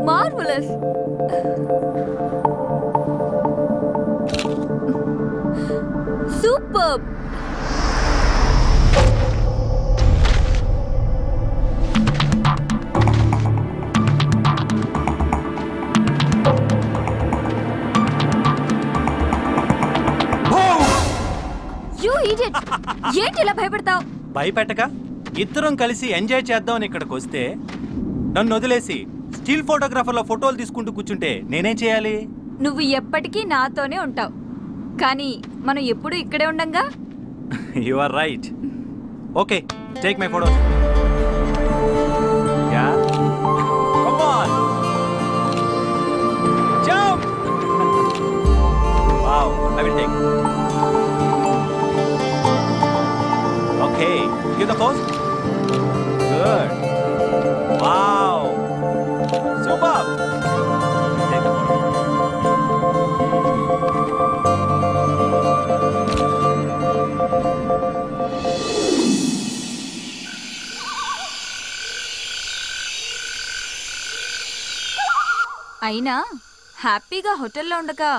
Marvelous. Superb. You idiot. ఏంటి ఇలా భయపడతావు? భయపెట్టక ఇద్దరం కలిసి ఎంజాయ్ చేద్దామని ఇక్కడికి వస్తే నన్ను వదిలేసి స్టిల్ ఫోటోగ్రాఫర్లో ఫోటోలు తీసుకుంటూ కూర్చుంటే నేనేం చేయాలి? నువ్వు ఎప్పటికీ నాతోనే ఉంటావు, కానీ మనం ఎప్పుడు ఇక్కడే ఉండంగా. You are right. Okay, take my photos. Yeah, come on, jump. Wow, I will take. Okay, give the pose. Good. Wow, super. Take the photo. అయినా హ్యాపీగా హోటల్లో ఉండగా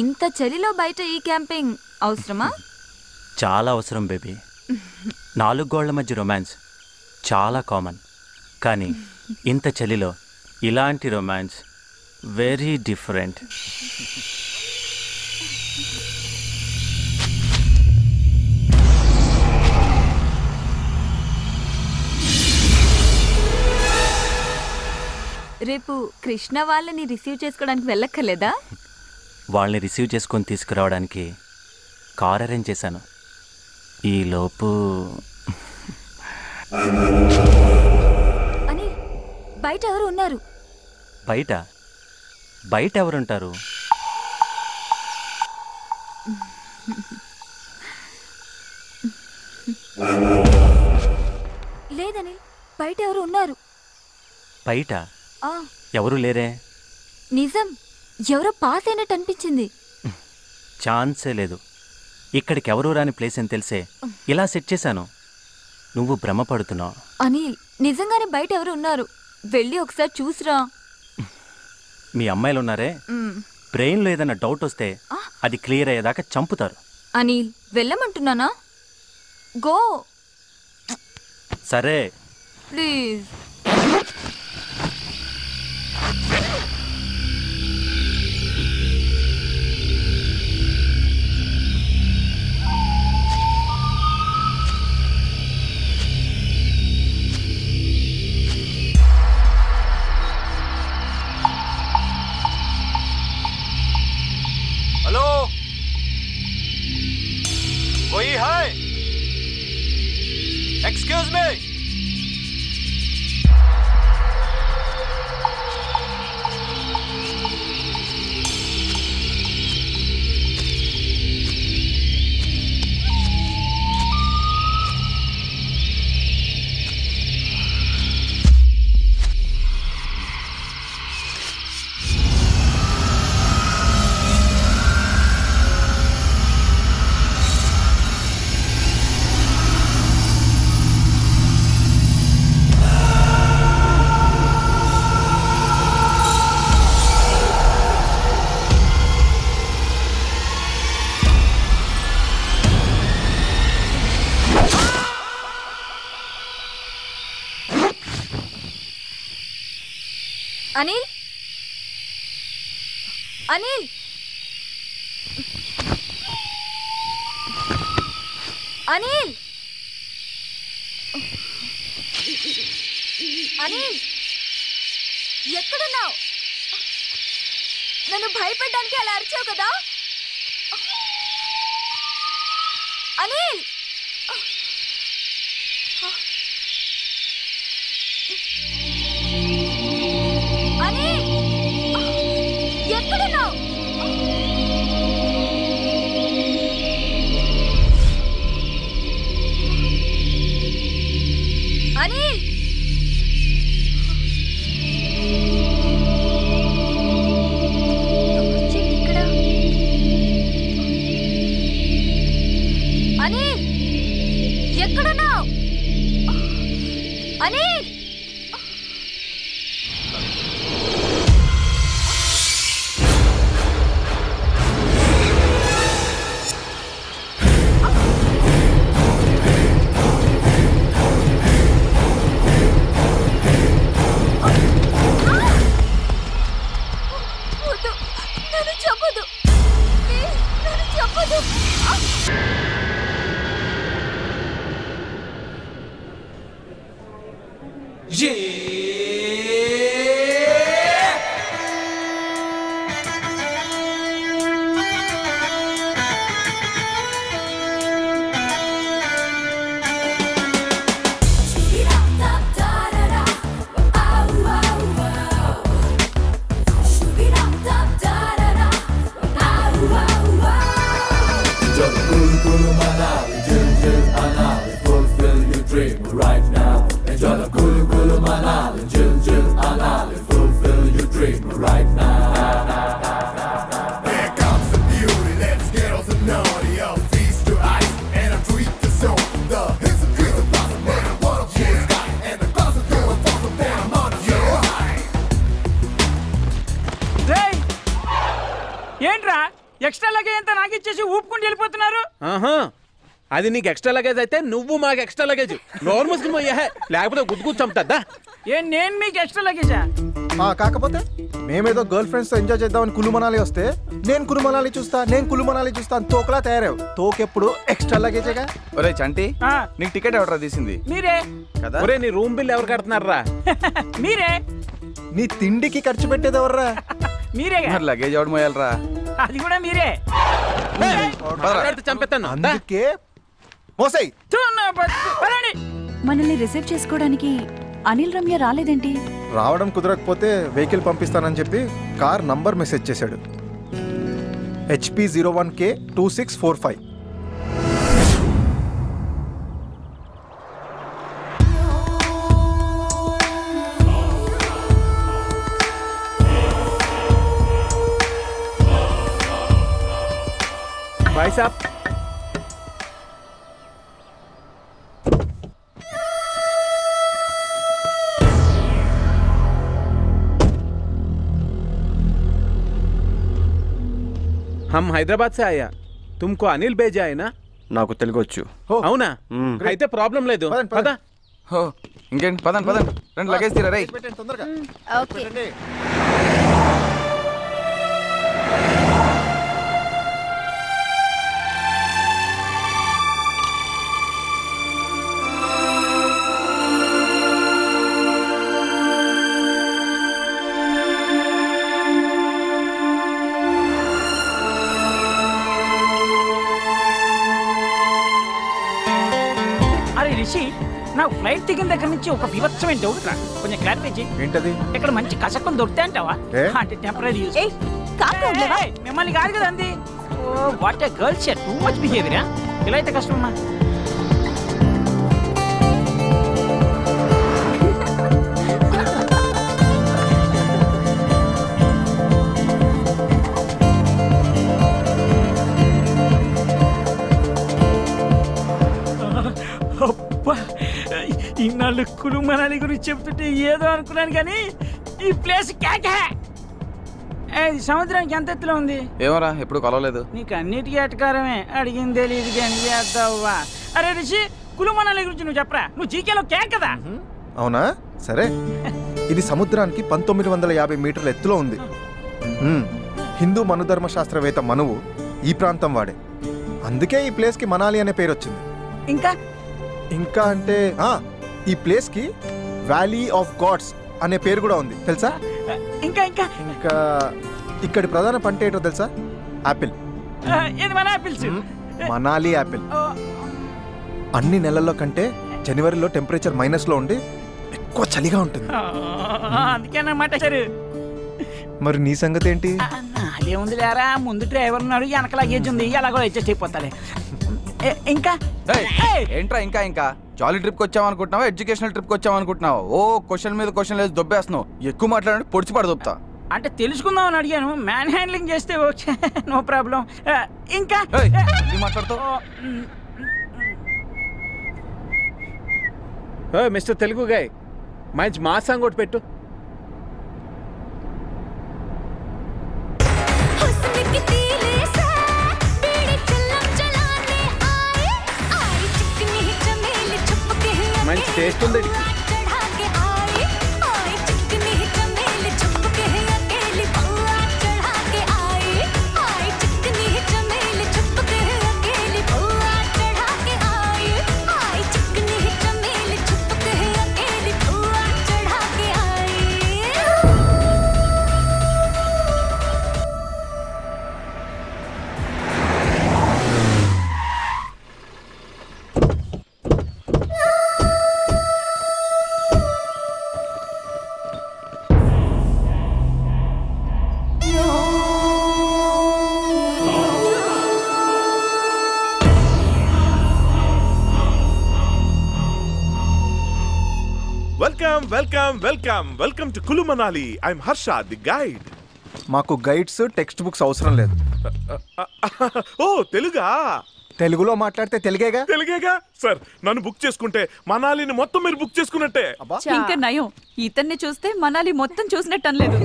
ఇంత చలిలో బయట ఈ క్యాంపింగ్ అవసరమా? చాలా అవసరం బేబీ. 4 గోళ్ల మధ్య రొమాన్స్ చాలా కామన్, కానీ ఇంత చలిలో ఇలాంటి రొమాన్స్ వెరీ డిఫరెంట్. రేపు కృష్ణ వాళ్ళని రిసీవ్ చేసుకోవడానికి వెళ్ళక్కర్లేదా? వాళ్ళని రిసీవ్ చేసుకొని తీసుకురావడానికి కార్ అరేంజ్ చేశాను. ఈలోపు అని బయట ఎవరు ఉన్నారు? బయట బయట ఎవరుంటారు? లేదని బయట ఎవరు ఉన్నారు. బయట ఎవరు లేరే. నిజం, ఎవరో పాస్ అయినట్టు అనిపించింది. ఛాన్సే లేదు. ఇక్కడికి ఎవరు రాని ప్లేస్ అని తెలిసే ఇలా సెట్ చేశాను. నువ్వు భ్రమపడుతున్నావు. అనిల్, నిజంగానే బయట ఎవరు ఉన్నారు, వెళ్ళి ఒకసారి చూసిరా. మీ అమ్మాయిలు ఉన్నారే, బ్రెయిన్లో ఏదైనా డౌట్ వస్తే అది క్లియర్ అయ్యేదాకా చంపుతారు. అనిల్, వెళ్ళమంటున్నానా? గో. సరే ప్లీజ్. हेलो, कोई है? Excuse me. అనిల్, అనిల్, అనిల్, అనిల్, ఎక్కడున్నావు? నన్ను భయపెట్టడానికి అలా అరిచావు కదా అనిల్. అనిల్, ఎక్కడున్నావు? అనిల్, అనిల్ ఏంట్రా ఎక్స్ట్రా లగేజ్ అంతా నాకు ఇచ్చేసి ఊపుకుంటూ వెళ్ళిపోతున్నారు. అది నీకు ఎక్స్ట్రా లగేజ్ అయితే నువ్వు మాకు ఎక్స్ట్రా లగేజ్ నోర్మల్స్ లేకపోతే గుద్దు చంపుతా. నేను మీకు ఎక్స్ట్రా లగేజా? కాకపోతే మేమేదో గర్ల్ ఫ్రెండ్స్ తో ఎంజాయ్ చేద్దామని కులు మనాలి వస్తే నేను కులు మనాలి చూస్తా అని తోకలా తయారావు. తోకెప్పుడు ఎక్స్ట్రా లగేజేగా. ఒరే చంటి, నీకు టికెట్ ఎవరా తీసింది? మీరే కదా. ఒరే నీ రూమ్ బిల్ ఎవరు కడుతున్నారా? మీరే. నీ తిండికి ఖర్చు పెట్టేది ఎవర్రా? మీరే. మరి లగేజ్ ఎవడు మోయాలరా? అది కూడా మీరే. చంపేస్తాను. అందుకే మోసై మనల్ని రిసీవ్ చేసుకోవడానికి అనిల్ రమ్య రాలేదేంటి? రావడం కుదరకపోతే వెహికల్ పంపిస్తానని చెప్పి కార్ నంబర్ మెసేజ్ చేశాడు. HP01K 2645. भाई साहब हम हैदराबाद से आया, तुमको अनिल भेजा है ना? నాకు తెలుగు వచ్చు. అవునా? అయితే ప్రాబ్లం లేదు. పద. హో ఇంకేంటి, పదండి పదండి, రెండు లగేజ్ తీరా. రేయ్ తొందరగా. ఓకే. నాకు ఫ్లైట్ దిగిన దగ్గర నుంచి ఒక వివత్సమైన డౌట్ రా, కొంచెం క్లారిఫై చేయి. ఏంటది? ఇక్కడ మంచి కసకం దొరుకుతాయి అంటావా? అంటే టెంపరీ యూస్. మిమ్మల్ని కాదు కదా అంది. Oh what a girls too much బిహేవియరా. ఇలా అయితే కష్టమమ్మా. ఇన్నాళ్ళు కులు మనాలి గురించి చెప్తుంటే ఏదో అనుకున్నాను కానీ ఈ ప్లేస్ సముద్రానికి ఎంత ఎత్తులో ఉంది? ఏమరా ఎప్పుడు కొలవలేదు. నీకు అన్నిటికీ ఎటకారమే, అడిగింది తెలియదు కానీ చేద్దావా. అరే రిషి, కులు మనాలి గురించి నువ్వు చెప్పరా, నువ్వు జీకేలో కేక్ కదా. అవునా? సరే. ఇది సముద్రానికి 1950 మీటర్ల ఎత్తులో ఉంది. హిందూ మనుధర్మ శాస్త్రవేత్త మనువు ఈ ప్రాంతం వాడే. అందుకే ఈ ప్లేస్ కి మనాలి అనే పేరు వచ్చింది. ఇంకా అంటే ఈ ప్లేస్ కి వ్యాలీ ఆఫ్ గాడ్స్ అనే పేరు కూడా ఉంది, తెలుసా? ఇంకా ఇక్కడి ప్రధాన పంట ఏంటో తెలుసా? యాపిల్. మనాలి యాపిల్. అన్ని నెలల్లో కంటే జనవరిలో టెంపరేచర్ -లో ఉండి ఎక్కువ చలిగా ఉంటుంది. మరి నీ సంగతి ఏంటి? అదేముంది లేరా, ముందు డ్రైవర్ ఉన్నాడు, వెనక లగేజ్ ఉంది, ఎలాగో అడ్జస్ట్ అయిపోతాలే. ఇంకా ఏంట్రా ఇంకా జాలీ ట్రిప్కి వచ్చామనుకుంటున్నావా, ఎడ్యుకేషనల్ ట్రిప్కి వచ్చామనుకుంటున్నావా? ఓ క్వశ్చన్ మీద క్వశ్చన్ లేదు దొబ్బేస్తున్నావు. ఎక్కువ మాట్లాడండి పొడిచి పడదొబ్బా. అంటే తెలుసుకుందాం అని అడిగాను, మ్యాన్ హ్యాండ్లింగ్ చేస్తే ఓకే, నో ప్రాబ్లం. ఇంకా మాట్లాడుతావు. మిస్టర్ తెలుగు గాయ్, మంచి మా సాంగ్ ఒకటి పెట్టు. మంచి టేస్ట్ ఉంది. Welcome to Kullu Manali. I'm Harsha, the guide. మాకు గైడ్స్ టెక్స్ట్ బుక్స్ అవసరం లేదు. ఓ తెలుగా? తెలుగులో మాట్లాడితే తెలుగేగా. సార్, నన్ను బుక్ చేసుకుంటే మనాలిని మొత్తం మీరు బుక్ చేసుకున్నట్టే. ఇంకా నయం, ఇతన్ని చూస్తే మనాలి మొత్తం చూసినట్టు అనలేదు.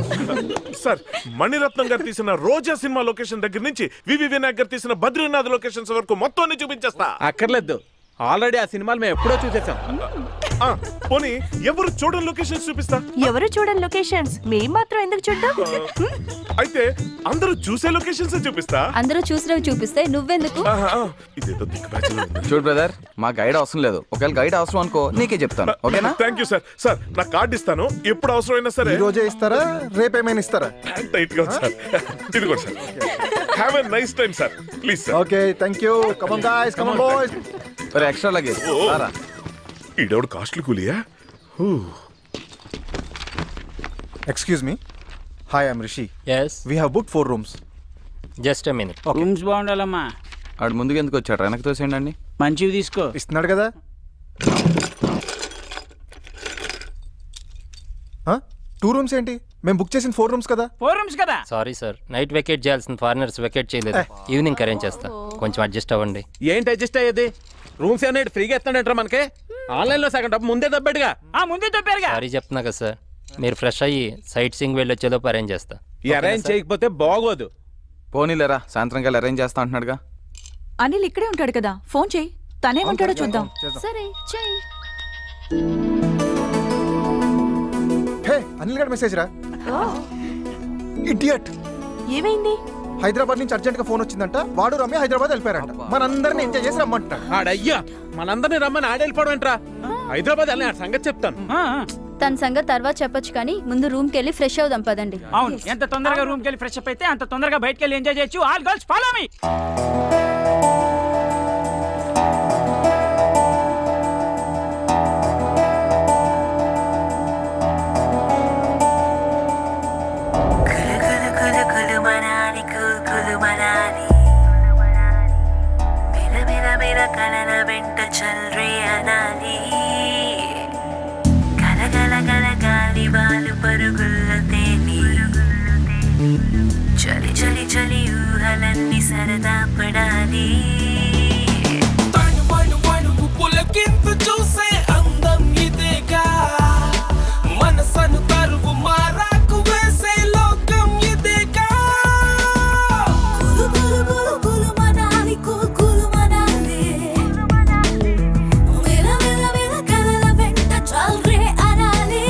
సార్, మణిరత్నం గారు తీసిన రోజా సినిమా లొకేషన్ దగ్గర నుంచి వివి వినాయక్ గారు తీసిన బద్రీనాథ్ లొకేషన్స్ వరకు మొత్తం చూపించేస్తా. అక్కర్లేదు, ఆల్రెడీ ఆ సినిమాలు మేము ఎప్పుడో చూసేసాం. పోనీ ఎవరు చూడని లొకేషన్స్ చూపిస్తా. ఎవరు చూడని లొకేషన్స్ మేము మాత్రం ఎందుకు చూద్దాం? అయితే అందరూ చూసే లొకేషన్స్ చూపిస్తా. అందరూ చూసినవి చూపిస్తే నువ్వెందుకు? ఇదేదో దిక్కుబాజీలో ఉంది. చూడు బ్రదర్, మా గైడ్ అవసరం లేదు. ఒకవేళ గైడ్ అవసరం అనుకో, నీకే చెప్తాను. ఓకేనా? Thank you sir. సార్, నా కార్డు ఇస్తాను. ఎప్పుడు అవసరమైనా సరే. ఈ రోజే ఇస్తారా, రేపేమైనా ఇస్తారా? టైట్ గా సార్. ఇదిగోండి sir. Have a nice time sir. Please sir. Okay, thank you. Come on guys, come on boys. మరి ఎక్స్ట్రా లగేజ్ రారా. ఈడెవడు కాస్ట్లీ కూలియా? Excuse me. Hi, I'm Rishi. Yes, we have booked 4 rooms. just a minute. Rooms బాగుండాలమ్మా. ఆడు ముందుకు ఎందుకు వచ్చాడు? వెనక్కి తోసేయండి. మంచివి తీసుకో. ఇస్తున్నాడు కదా. 2 rooms ఏంటి? మేము బుక్ చేసిన 4 rooms కదా. 4 rooms కదా. Sorry sir, నైట్ వెకేట్ చేయాల్సిన ఫారినర్స్ వెకేట్ చేయలేదు. ఈవినింగ్ అరేంజ్ చేస్తా, కొంచెం అడ్జస్ట్ అవ్వండి. ఏంటి అడ్జస్ట్ అయ్యేది? రూమ్స్ ఏమన్నా ఫ్రీగా ఇస్తాడంటారా మనకి? ఆన్లైన్ లో సగం డబ్బు ముందే దబ్బేడుగా. ముందే తప్పారుగా. సారీ చెప్తున్నా కదా సార్, మీరు ఫ్రెష్ అయ్యి సైట్ సీయింగ్ వెళ్ళి వచ్చేలోపు అరేంజ్ చేస్తా. ఈ అరేంజ్ చేయకపోతే బాగోదు. పోనీలేరా, సాయంత్రం కల్లా అరేంజ్ చేస్తా అంటున్నాడుగా. అనిల్ ఇక్కడే ఉంటాడు కదా, ఫోన్ చేయి, తనేమంటాడో చూద్దాం. సరే చెయ్యి. హే, అనిల్ గారి మెసేజ్ రా. ఇడియట్. ఏమైంది? హైదరాబాద్ నుంచి అర్జెంట్ గా ఫోన్ వచ్చిందంట. వాడు రమ్య హైదరాబాద్ వెళ్ళిపోయారంట. మనందరిని ఎంజాయ్ చేసి రమ్మంటాడు. ఆడయ్యా, మనందరినీ రమ్మని ఆడెళ్ళిపోవడం ఏంట్రా? హైదరాబాద్ వెళ్ళి సంగతి చెప్తాను. తన సంగతి తర్వాత చెప్పొచ్చు, కానీ ముందు రూమ్ కి వెళ్ళి ఫ్రెష్ అవుదాం పదండి. అవును, ఎంత తొందరగా రూమ్ కి వెళ్ళి ఫ్రెష్ అప్ అయితే అంత తొందరగా బయటకి వెళ్ళి ఎంజాయ్ చేయొచ్చు. All girls follow me. చలి చలి చలి ఊహలన్నీ సరదా పడాలి. పులకింతు చూసే అందం ఇదేగా, మనసను తరువు మారాకు వేసే లోకం ఇదేగా. కులు కులు కులు కులు మనాలి, కులు కులు మనాలి. విల విల విల కలల వెంట చల్రే అనాలి.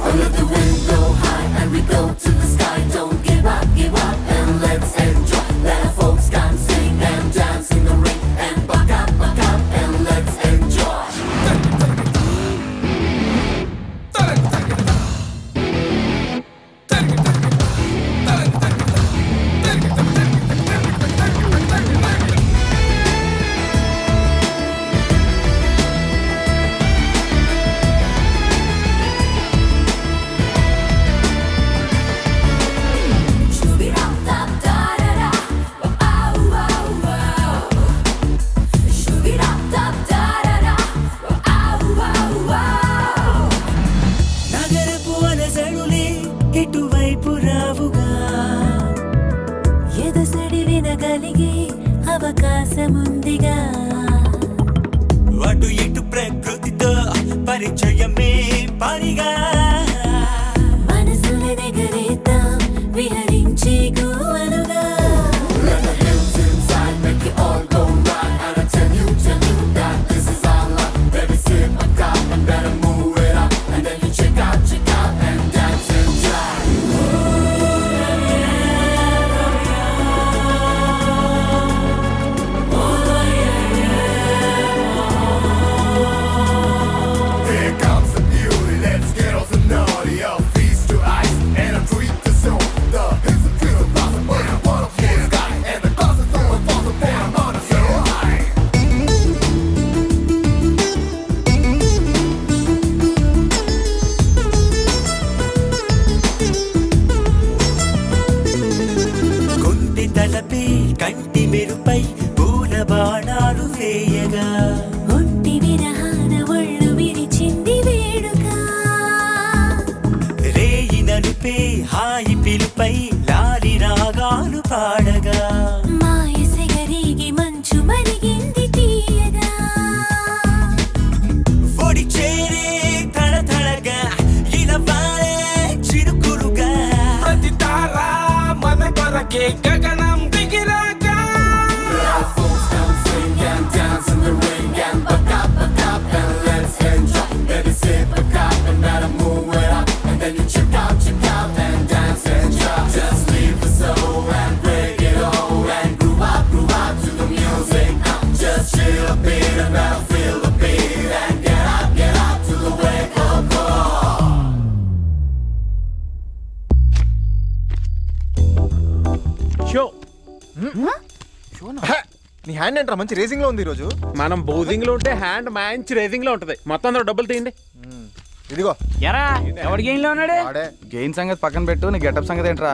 Under the window high and we go to the sky. Don't give up and let's enjoy. Let our folks come sing and dance in the rain and buck up and let's enjoy. నగరపు అలజడులే ఇటువైపు రావుగా, ఎదసడి వినగలిగే అవకాశముందిగా. అటు ఇటు ప్రకృతితో పనిగా మనసుల నెగరేద్దాం విహరించి గువలుగా Let the hills inside make it all go right And I tell you that this is our love Baby sip a cup and better move it up And then you check out and dance and jive Here comes the beauty, let's get off the naughty Our feast to ice and a treat to soul The hills are pure blossom, but I wanna feel the sky And the clouds are throwing falls upon I'm gonna so high కుంటి తలపై కంటి మెరుపై పూల బాణాలు వేయగా ఒంటి విరహాన ఒళ్ళు విరిచింది వేడుక రేయి నలుపే హాయి పిలుపై లాలి రాగాలు పాడగా మాయసెగరిగి మంచు మరిగింది తీయగా ఒడి చేరే తడతడగా ఇలా వారే చిరుకులుగా ప్రతి తారా మన కొరకే గగనం దిగిరాగా folks come sing and dance in the ring and buck up and let's enjoy baby sip a cup and better move it up and then you check out and dance and drop just leave the soul and break it all and groove up to the music just chill a bit and better feel the beat and get up to the wake up call show నీ hand ఏంట్రా మంచి racing లో ఉంది ఈరోజు. మనం బౌజింగ్ లో ఉంటే hand మంచి రేసింగ్ లో ఉంటది. మొత్తం అందరూ డబ్బులు తీయండి. ఇదిగో ఎరా ఎవరి గెయిన్ లో ఉన్నాడు? గెయిన్ సంగతి పక్కన పెట్టు, నీ గెటప్ సంగతి ఏంట్రా?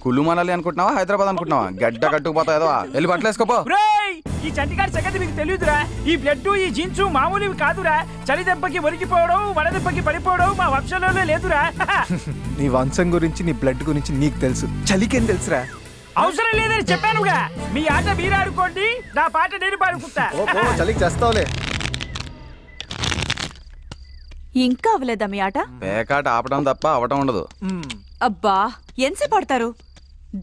కుళ్ళు మనాలి అనుకుంటున్నావా, హైదరాబాద్ అనుకుంటున్నావా? గడ్డ కట్టుకుపోతావు, వెళ్ళి బట్టలు వేసుకోపో. ఈ చంటిగాడి సంగతి మీకు తెలియదురా? ఈ బ్లడ్ ఈ జీన్స్ మామూలువి కాదురా. చలి దెబ్బకి ఒరిగిపోవడం, వడదెబ్బకి పడిపోవడం మా వంశంలో లేదురా. నీ వంశం గురించి నీ బ్లడ్ గురించి నీకు తెలుసు, చలికేం తెలుసురా? అవసరం లేదని చెప్పానుగా. మీ ఆట మీరు ఆడుకోండి, నా పాట నేను పాడుకుంటా. చలికి చేస్తావులే. ఇంకా అవ్వలేదా మీ ఆట? పేకాట ఆపడం తప్ప అవటం ఉండదు. అబ్బా ఎంతసేపు పడతారు?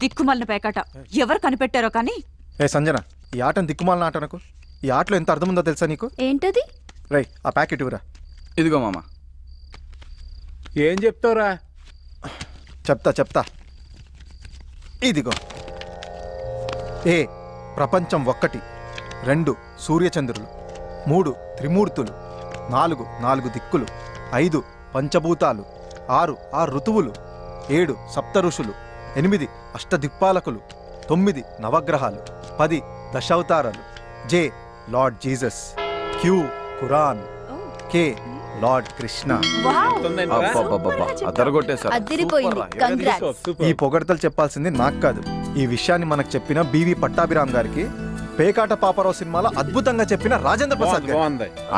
దిక్కుమాలిన పేకాట ఎవరు కనిపెట్టారో కానీ. ఏ సంజన, ఈ ఆటను దిక్కుమాలిన ఆట నాకు. ఈ ఆటలో ఎంత అర్థం ఉందో తెలుసా నీకు? ఏంటది? రై ఆ ప్యాకెట్ ఇవ్వరా. ఇదిగో మామ. ఏం చెప్తావురా? చెప్తా. ఇదిగో. ఏ ప్రపంచం 1, 2 సూర్యచంద్రులు, 3 త్రిమూర్తులు, 4 దిక్కులు, 5 పంచభూతాలు, 6 ఋతువులు, 7 సప్త ఋషులు, 8 అష్టదిక్పాలకులు, 9 నవగ్రహాలు, 10 దశావతారాలు, జే లార్డ్ జీసస్, క్యూ ఖురాన్, కే లార్డ్ కృష్ణ. ఈ పొగడతలు చెప్పాల్సింది నాకు కాదు. ఈ విషయాన్ని మనకు చెప్పిన బివి పట్టాభిరామ్ గారికి, పేకాట పాపరావు సినిమాలో అద్భుతంగా చెప్పిన రాజేంద్ర ప్రసాద్ గారు.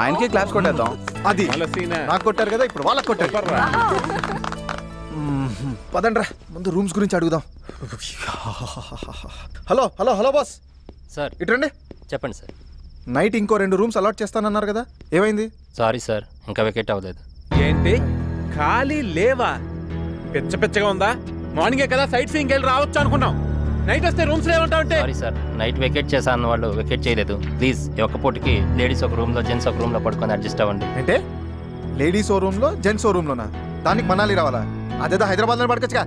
ఆయనకి క్లాస్ కొట్టేద్దాం. అది నాకు కొట్టారు కదా, ఇప్పుడు వాళ్ళకి కొట్టారు. పదండ్రా ముందు రూమ్స్ గురించి అడుగుదాం. Hello boss sir. ఇట్రండి. చెప్పండి సార్. నైట్ ఇంకో 2 రూమ్స్ అలాట్ చేస్తానన్నారు కదా, ఏమైంది? సారీ సార్, ఇంకా వెకేట్ అవ్వలేదు. ఏంటి ఖాళీ లేవా? పిచ్చగా ఉందా? మార్నింగే కదా సైట్ సీయింగ్ వెళ్ళి రావచ్చు అనుకున్నాం. నైట్ వస్తే రూమ్స్ లేవంటావంటే? సారీ సార్, నైట్ వెకేట్ చేశాను, వాళ్ళు వెకేట్ చేయలేదు. ప్లీజ్ ఒక్క పూటకి లేడీస్ ఒక రూమ్ లో, జెంట్స్ ఒక రూమ్ లో పడుకొని అడ్జస్ట్ అవ్వండి. అంటే లేడీస్ ఓ రూమ్ లో, జెంట్స్ ఓ రూమ్ లోనా? దానికి మనాలి రావాలా? అదేదో హైదరాబాద్ లో పడకొచ్చుగా.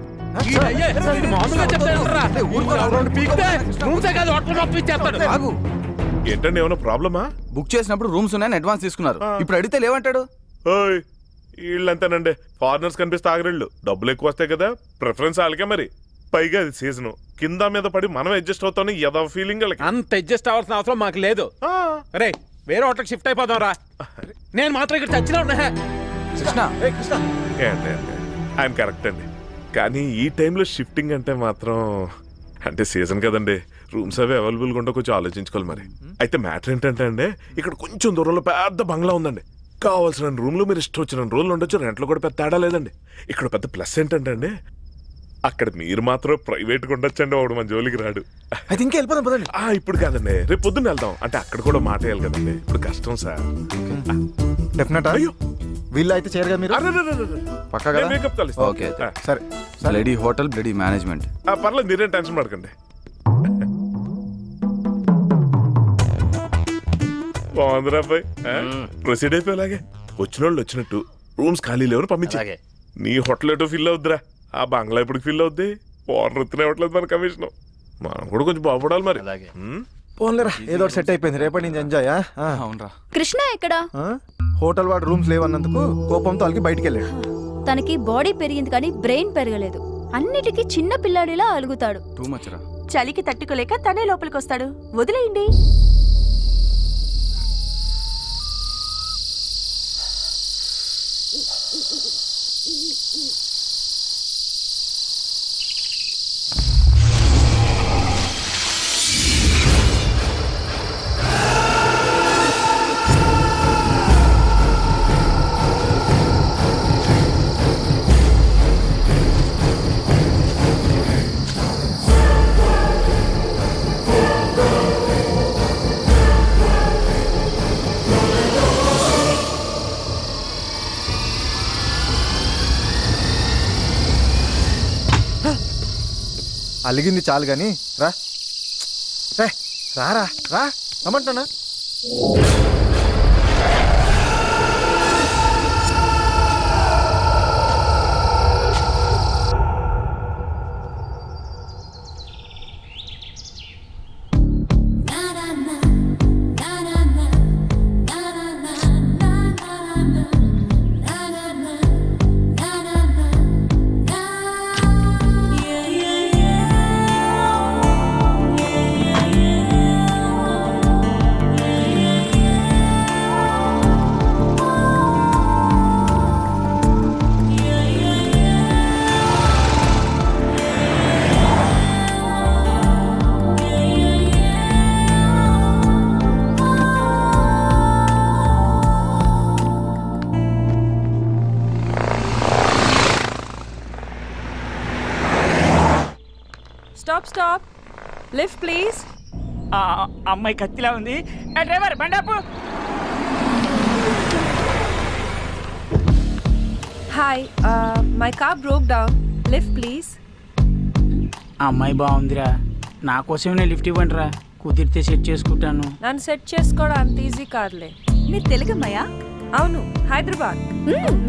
ఏంటండి ఏమైనా ప్రాబ్లమా? బుక్ చేసినప్పుడు రూమ్స్ ఉన్నాయని అడ్వాన్స్ తీసుకున్నారు, ఇప్పుడు అడిగితే లేవంటాడు. వీళ్ళంతేనండి, ఫారినర్స్ కనిపిస్తే ఆగరిళ్ళు. డబ్బులు ఎక్కువ వస్తాయి కదా, ప్రిఫరెన్స్ వాళ్ళకే. మరి పైగా అది సీజన్, కింద మీద పడి మనం అడ్జస్ట్ అవుతాను. ఏదో ఫీలింగ్ అంత అడ్జస్ట్ అవ్వాల్సిన అవసరం మాకు లేదు. అరే వేరే హోటల్కి షిఫ్ట్ అయిపోదాం రా. నేను మాత్రం ఇక్కడ చచ్చినా ఉన్నా. కృష్ణ ఏంటి ఆయన కరెక్ట్ అండి, కానీ ఈ టైంలో షిఫ్టింగ్ అంటే మాత్రం, అంటే సీజన్ కదండి, రూమ్స్ అవి అవైలబుల్గా ఉంటే కొంచెం ఆలోచించుకోవాలి. మరి అయితే మ్యాటర్ ఏంటంటే అండి, ఇక్కడ కొంచెం దూరంలో పెద్ద బంగ్లా ఉందండి. కావాల్సిన రూమ్లో మీరు ఇష్టం వచ్చిన రోజులు ఉండొచ్చు, రెంట్లో కూడా పెద్ద తేడా లేదండి. ఇక్కడ పెద్ద ప్లస్ ఏంటంటే అండి, అక్కడ మీరు మాత్రం ప్రైవేట్గా ఉండొచ్చండి, వాడు మన జోలికి రాడు. అది ఇంకా వెళ్ళిపోదాం పదండి. ఇప్పుడు కాదండి, రేపు పొద్దున్న వెళ్దాం. అంటే అక్కడ కూడా మాట వేయాలి కదండి, ఇప్పుడు కష్టం సార్. డెఫినెట్. అయ్యో వీళ్ళు అయితే చేయరు కదా మీరు పక్కా కదా మేకప్ కలుస్తా. ఓకే సరే బ్లడీ హోటల్ బ్లడీ మేనేజ్మెంట్. పర్లేదు మీరేం టెన్షన్ పడకండి. బాగుందిరా అబ్బాయి. ప్రొసీడ్ అయిపోయేలాగే వచ్చిన వాళ్ళు వచ్చినట్టు రూమ్స్ ఖాళీ లేవని పంపించే. నీ హోటల్ ఏటో ఫిల్ అవుద్దిరా, ఆ బంగ్లా ఎప్పుడు ఫిల్ అవుద్ది? ఓనర్ వృత్తినే ఇవ్వట్లేదు మన కమిషన్. మనం కూడా కొంచెం బాగుపడాలి మరి. పోన్లేరా ఏదో సెట్ అయిపోయింది. రేపటి నుంచి ఎంజాయ్. అవునరా. కృష్ణ ఎక్కడా? హోటల్ వాడు రూమ్స్ లేవన్నందుకు కోపంతో వాళ్ళకి బయటికి వెళ్ళాడు. తనకి బాడీ పెరిగింది కానీ బ్రెయిన్ పెరగలేదు. అన్నిటికీ చిన్న పిల్లాడిలా అలుగుతాడు. టూ మచ్ రా. చలికి తట్టుకోలేక తనే లోపలికి వస్తాడు. వదిలేయండి. అలిగింది చాలు గాని రా. రారా రా రమ్మంటున్నా. Stop lift please. అమ్మాయి కత్తిలా ఉంది. డ్రైవర్ బండాపు. Hi my car broke down. Lift please. అమ్మాయి బాగుందిరా, నా కోసమే లిఫ్ట్ ఇవ్వండిరా. కుదిరితే సెట్ చేసుకుంటాను. నన్ను సెట్ చేసుకోవడం అంత ఈజీ కాదులే. మీరు తెలుగమ్మయ్యా? అవును, హైదరాబాద్.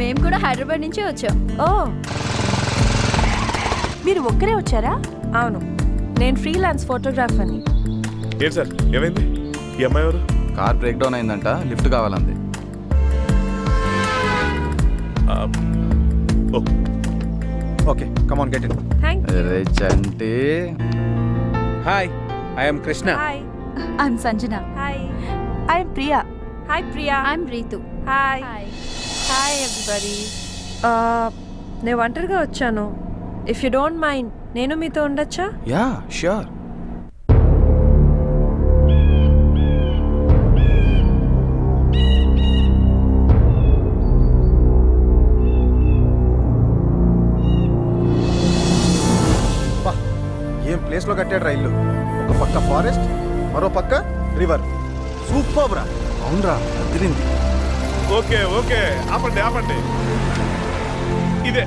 మేము కూడా హైదరాబాద్ నుంచే వచ్చాం. ఓ, మీరు ఒక్కరే వచ్చారా? అవును, నేను ఫ్రీలాన్స్ ఫోటోగ్రాఫర్ని. ఏం సార్ ఏమైంది? ఈ అమ్మాయి ఎవరు? కార్ బ్రేక్ డౌన్ అయిందంట, లిఫ్ట్ కావాలంది. Okay come on get in. అరే Chanti. Hi, I am Krishna. Hi, I am Sanjana. Hi, I am Priya. Hi Priya. I am Ritu. Hi hi everybody. నేను ఒంటరిగా వచ్చాను. ఇఫ్ యూ డోంట్ మైండ్ నేను మీతో ఉండొచ్చా? Yeah sure. ఏం ప్లేస్ లో కట్టాడు రా ఇల్లు. ఒక పక్క ఫారెస్ట్, మరో పక్క రివర్. సూపర్ రా. అవునరా అదిరింది. ఓకే ఓకే ఆపండి ఆపండి. ఇదే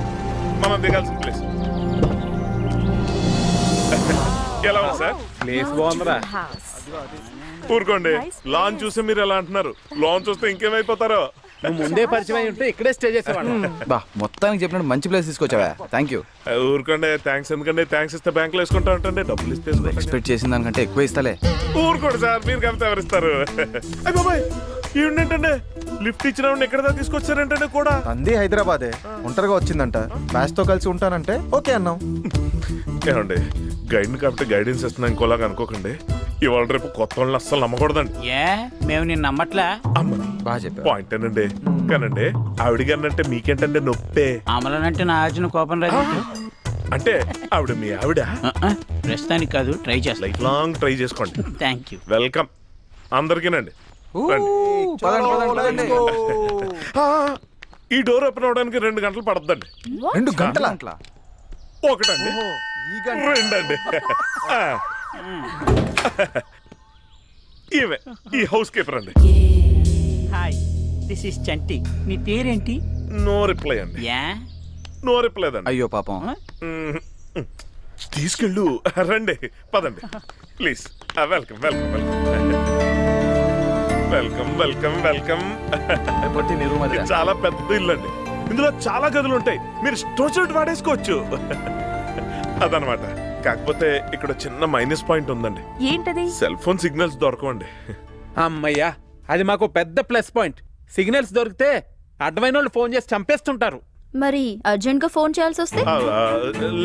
మనం దిగాల్సిన ప్లేస్. ఎలా ఉంది సార్? ప్లేస్ బాగుందిరా. ఊరుకోండి, లాన్ చూసి మీరు ఎలా అంటున్నారు? లాన్ చూస్తే ఇంకేమైపోతారో. నువ్వు ముందే పరిచయం అయి ఉంటే ఇక్కడే స్టే చేసేవాడు. బా మొత్తానికి చెప్పినట్టు మంచి ప్లేస్ తీసుకొచ్చావా? Thank you. ఊరుకోండి, థ్యాంక్స్ ఎందుకండి? థ్యాంక్స్ ఇస్తే బ్యాంక్ లో వేసుకుంటా ఉంటండి, డబ్బులు ఇస్తే ఎక్స్పెక్ట్ చేసిన దానికంటే ఎక్కువ ఇస్తాలే. ఊరుకోండి సార్, మీరు కలిపితే ఎవరిస్తారు? అయ్య బాబాయ్, ఏంటంటే లిఫ్ట్ ఇచ్చిన ఎక్కడ దాకా తీసుకొచ్చారంటే కూడా అంది హైదరాబాదే. ఒంటరిగా వచ్చిందంట. బ్యాచ్ తో కలిసి ఉంటానంటే ఓకే అన్నాం. ఏమండి, గైడ్ కాబట్టి గైడెన్స్ ఇస్తున్నా ఇంకోలాగా అనుకోకండి. ఇవాళ రేపు కొత్త వాళ్ళని అస్సలు నమ్మకూడదండి. ఏ మేము నిన్ను నమ్మట్లా? బాగా చెప్పావు. పాయింట్ ఏనండి. కానండి ఆవిడ గారినంటే మీకేంటంటే నొప్పే. అమలనంటే నా అర్జున కోపం రాదు. అంటే ఆవిడ మీ ఆవిడ? ప్రస్తుతానికి కాదు, ట్రై చేస్తా. లైఫ్ లాంగ్ ట్రై చేసుకోండి. Thank you. వెల్కమ్ అందరికీనండి. ఈ డోర్ ఓపెన్ అవడానికి 2 గంటలు పడుతుందండి. 2 గంటల? ఒకటండి, రెండండి. ఈమె ఈ హౌస్ కీపర్ అండి. హాయ్, దిస్ ఇస్ చంటి. నీ పేరేంటి? నో రిప్లై అండి. యా నో రిప్లై అండి. అయ్యో పాపం. తీసుకెళ్ళు. రండి పదండి please. Welcome welcome welcome welcome welcome welcome. చాలా పెద్ద ఇల్లు అండి. ఇందులో చాలా గదులు ఉంటాయి. మీరు స్టోచర్ట్ వాడేసుకోవచ్చు. అదనమాట. కాకపోతే ఇక్కడ చిన్న మైనస్ పాయింట్ ఉందండి. ఏంటది? సెల్ ఫోన్ సిగ్నల్స్ దొరకవండి. అమ్మయ్యా, అది మాకు పెద్ద ప్లస్ పాయింట్. సిగ్నల్స్ దొరికితే అడ్డమైన వాళ్ళు ఫోన్ చేసి చంపేస్తుంటారు. మరి అర్జెంట్ గా ఫోన్ చేయాల్సి వస్తే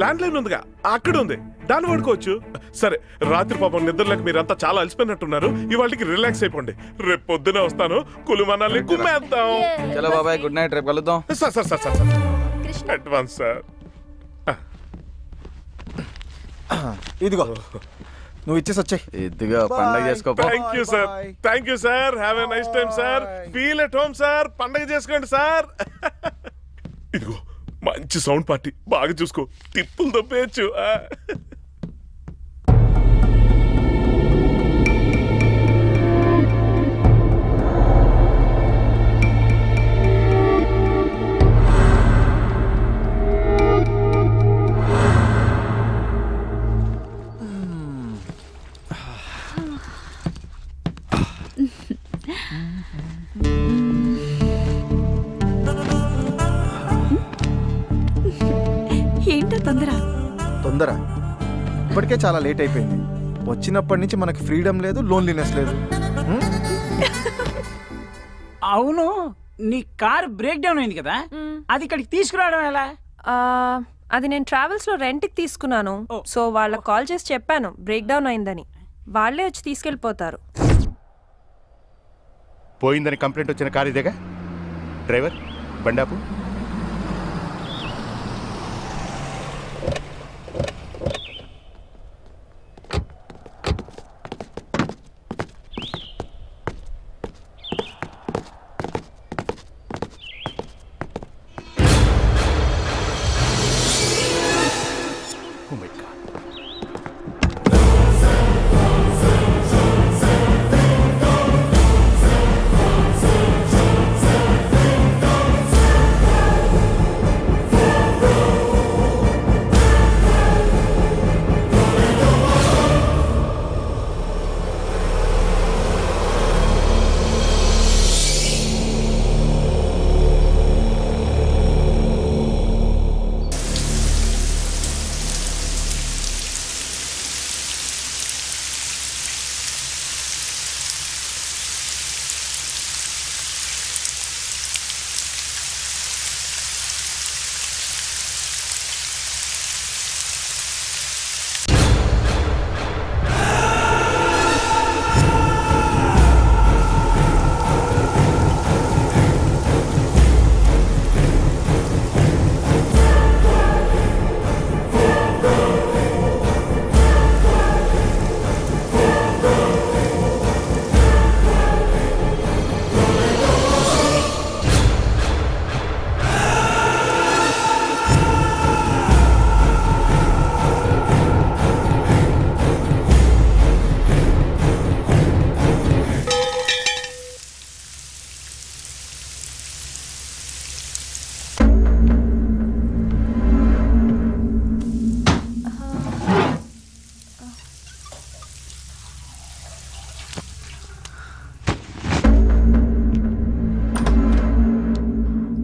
ల్యాండ్ లైన్ ఉందిగా, అక్కడ ఉంది, దాన్ని వాడుకోవచ్చు. సరే, రాత్రి పాపం నిద్రలేక మీరంతా చాలా అలసిపోయినట్టున్నారు. ఇవాళకి రిలాక్స్ అయిపోండి. రేపు పొద్దునే వస్తాను. కులు మనాలి కుమ్మేద్దాం. చలో బాబాయ్, గుడ్ నైట్. రేపు కలుద్దాం. Sir sir sir sir advance sir. ఇదిగో నువ్వు ఇచ్చేసి వచ్చాయి. ఇదిగో పండగ చేసుకో. Thank you sir. Thank you sir. Have a nice time sir. Feel at home sir. పండగ చేసుకోండి సార్. ఇదిగో మంచి సౌండ్ పార్టీ. బాగా చూసుకో, తిప్పులు తప్పేయచ్చు. ఏంటో తొందర ఇప్పటికే చాలా లేట్ అయిపోయింది. వచ్చినప్పటి నుంచి మనకి ఫ్రీడమ్ లేదు, లోన్లీనెస్ లేదు. అవును, నీ కార్ బ్రేక్ డౌన్ అయింది కదా, అది ఇక్కడికి తీసుకురావడం ఎలా? అది నేను ట్రావెల్స్ లో రెంట్కి తీసుకున్నాను. సో వాళ్ళకి కాల్ చేసి చెప్పాను బ్రేక్ డౌన్ అయిందని. వాళ్ళే వచ్చి తీసుకెళ్ళిపోతారు. పోయిందని కంప్లైంట్ వచ్చిన కార్ ఇదేగా. డ్రైవర్ బండాపు.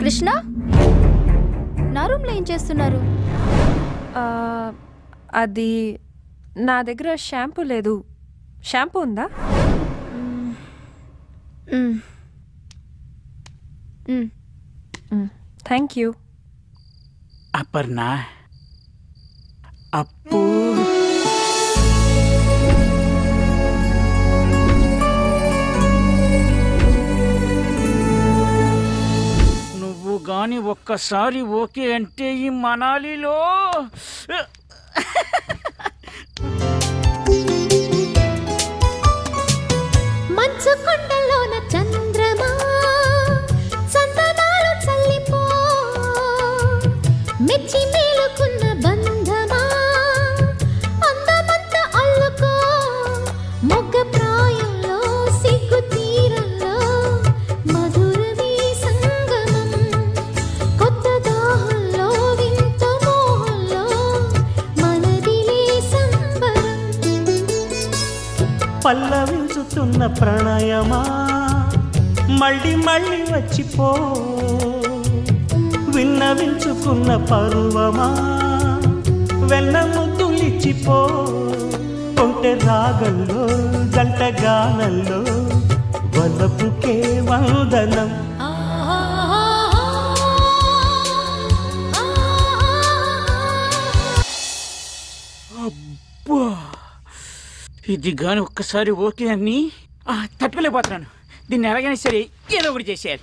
కృష్ణ, నా రూమ్లో ఏం చేస్తున్నారు? అది నా దగ్గర షాంపూ లేదు. షాంపూ ఉందా? Thank you. అపర్ణ, అప్పు నువ్వు గాని ఒక్కసారి ఓకే అంటే ఈ మనాలిలో మంచు కొండలోన చంద్రమా చందనాలు చల్లిపో మెచ్చి మేలుకున్న బంధమా అందమంత అల్లుకో మొగ్గ ప్రాయంలో సిగ్గు తీరంలో మధురమే పల్లవించుతున్న ప్రణయమా మళ్ళీ మళ్ళీ వచ్చిపో విన్నవించుకున్న పరువమా వెన్న ముద్దులిచ్చిపో కొంటె రాగంలో జంట గానంలో వలపుకే వందనం అబ్బా ఇది గాని ఒక్కసారి ఓకే అని తట్టుకోలేకపోతున్నాను. దీన్ని ఎలాగైనా సరే ఏదో ఒకటి చేసేయాలి.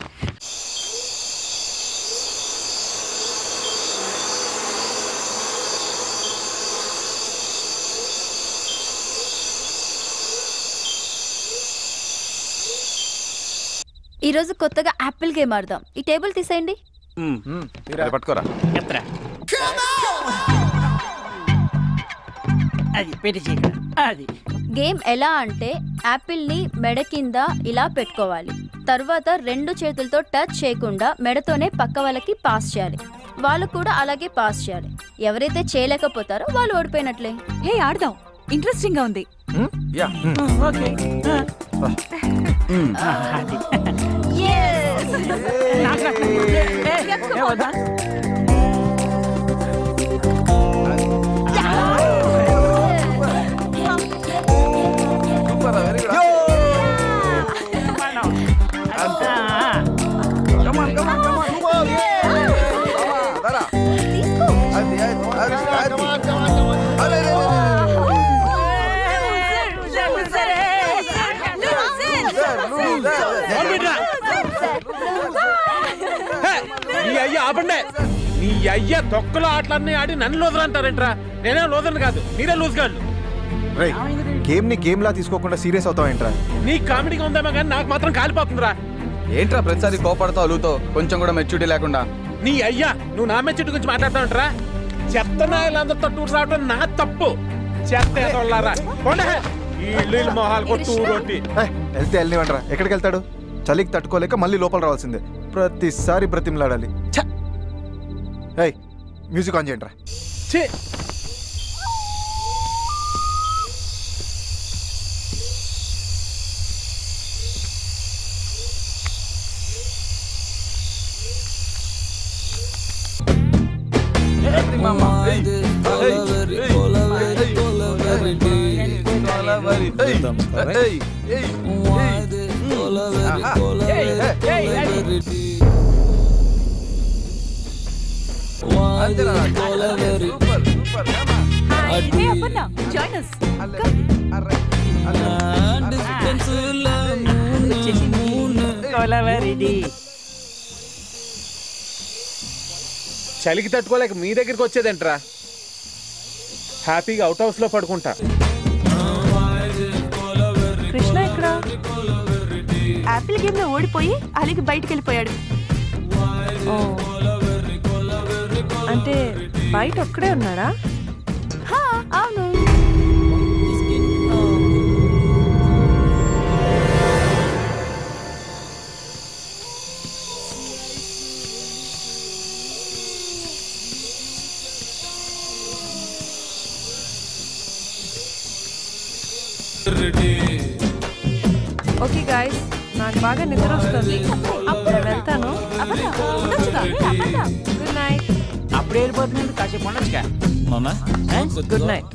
ఈరోజు కొత్తగా యాపిల్ గేమ్ ఆడదాం. ఈ టేబుల్ తీసేయండి. పట్టుకోరా. అది పెట్టి అది గేమ్ ఎలా అంటే యాపిల్ని మెడ కింద ఇలా పెట్టుకోవాలి. తర్వాత 2 చేతులతో టచ్ చేయకుండా మెడతోనే పక్క వాళ్ళకి పాస్ చేయాలి. వాళ్ళు కూడా అలాగే పాస్ చేయాలి. ఎవరైతే చేయలేకపోతారో వాళ్ళు ఓడిపోయినట్లే. హే ఆడదాం, ఇంట్రెస్టింగ్ గా ఉంది. ఓకే నీ అయ్య ఆపండే. నీ అయ్య తొక్కలో ఆటలన్నీ ఆడి నన్ను లూజర్ అంటారేంట్రా? నేనే లూజర్ కాదు, మీరే లూజ్ గాళ్ళు. గేమ్ ని గేమ్ లా తీసుకోకుండా సీరియస్ అవుతావేంట్రా? నీ కామెడీగా ఉందేమో కానీ నాకు మాత్రం కాలిపోతుందిరా. ఏంట్రా ప్రతిసారి కోపడతావు అలుగుతో, కొంచెం కూడా మెచ్యూరిటీ లేకుండా? నీ అయ్యా నువ్వు నా మెచ్యూరిటీ గురించి మాట్లాడతావంటరా? చెత్త నాయలందరితో టూర్ రావడం నా తప్పు. చెత్త ఏదోళ్ళారా ఈ ఇల్లు మొహాలు కొట్టు రోటి. వెళ్తే వెళ్ళనివ్వండిరా. ఎక్కడికి వెళ్తాడు? చలికి తట్టుకోలేక మళ్ళీ లోపల రావాల్సిందే. ప్రతిసారి బ్రతిమలాడాలి. మ్యూజిక్ ఆన్ చేయండి రా. చలికి తట్టుకోలేక మీ దగ్గరికి వచ్చేదేంట్రా? హ్యాపీగా అవుట్ హౌస్ లో పడుకుంటా. కృష్ణ ఇక్కడ యాపిల్ గేమ్ లో ఓడిపోయి అలిగి బయటికి వెళ్ళిపోయాడు. అంటే బయట ఒక్కడే ఉన్నాడా? అవును. ఓకే గాయ్స్, నాకు బాగా నిద్ర వస్తుంది. వెళ్తాను. Good night. అప్పుడే వెళ్ళిపోతున్నాను, కాసేపు ఉండొచ్చుగా. Good night.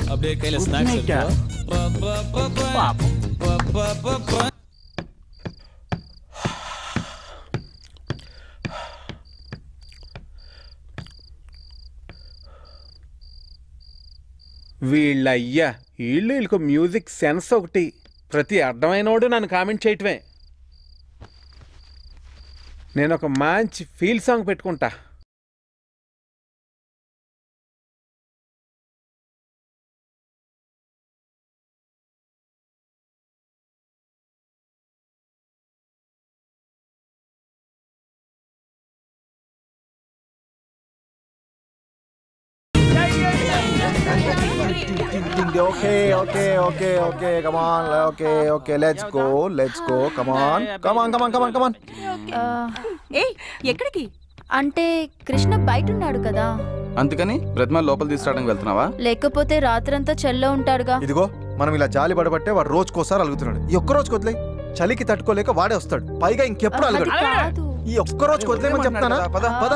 వీళ్ళయ్యా వీళ్ళకు మ్యూజిక్ సెన్స్ ఒకటి. ప్రతి అర్థమైనోడు నన్ను కామెంట్ చేయటమే. నేను ఒక మంచి ఫీల్ సాంగ్ పెట్టుకుంటా. Okay, okay, okay, okay, come on, okay, okay, let's go, come on. ఎక్కడికి? అంటే కృష్ణ బయట ఉన్నాడు కదా, అందుకని బ్రతిమా లోపల తీసుకురావడానికి వెళ్తున్నావా? లేకపోతే రాత్రంతా చెల్లో ఉంటాడుగా. ఇదిగో మనం ఇలా జాలి పడబట్టే వాడు రోజుకోసారి అలుగుతున్నాడు. ఈ ఒక్క రోజు వదిలే, చలికి తట్టుకోలేక వాడే వస్తాడు. పైగా ఇంకెప్పుడు అలగడు. ఈ ఒక్క రోజు వదిలేమని చెప్తానా? పద పద.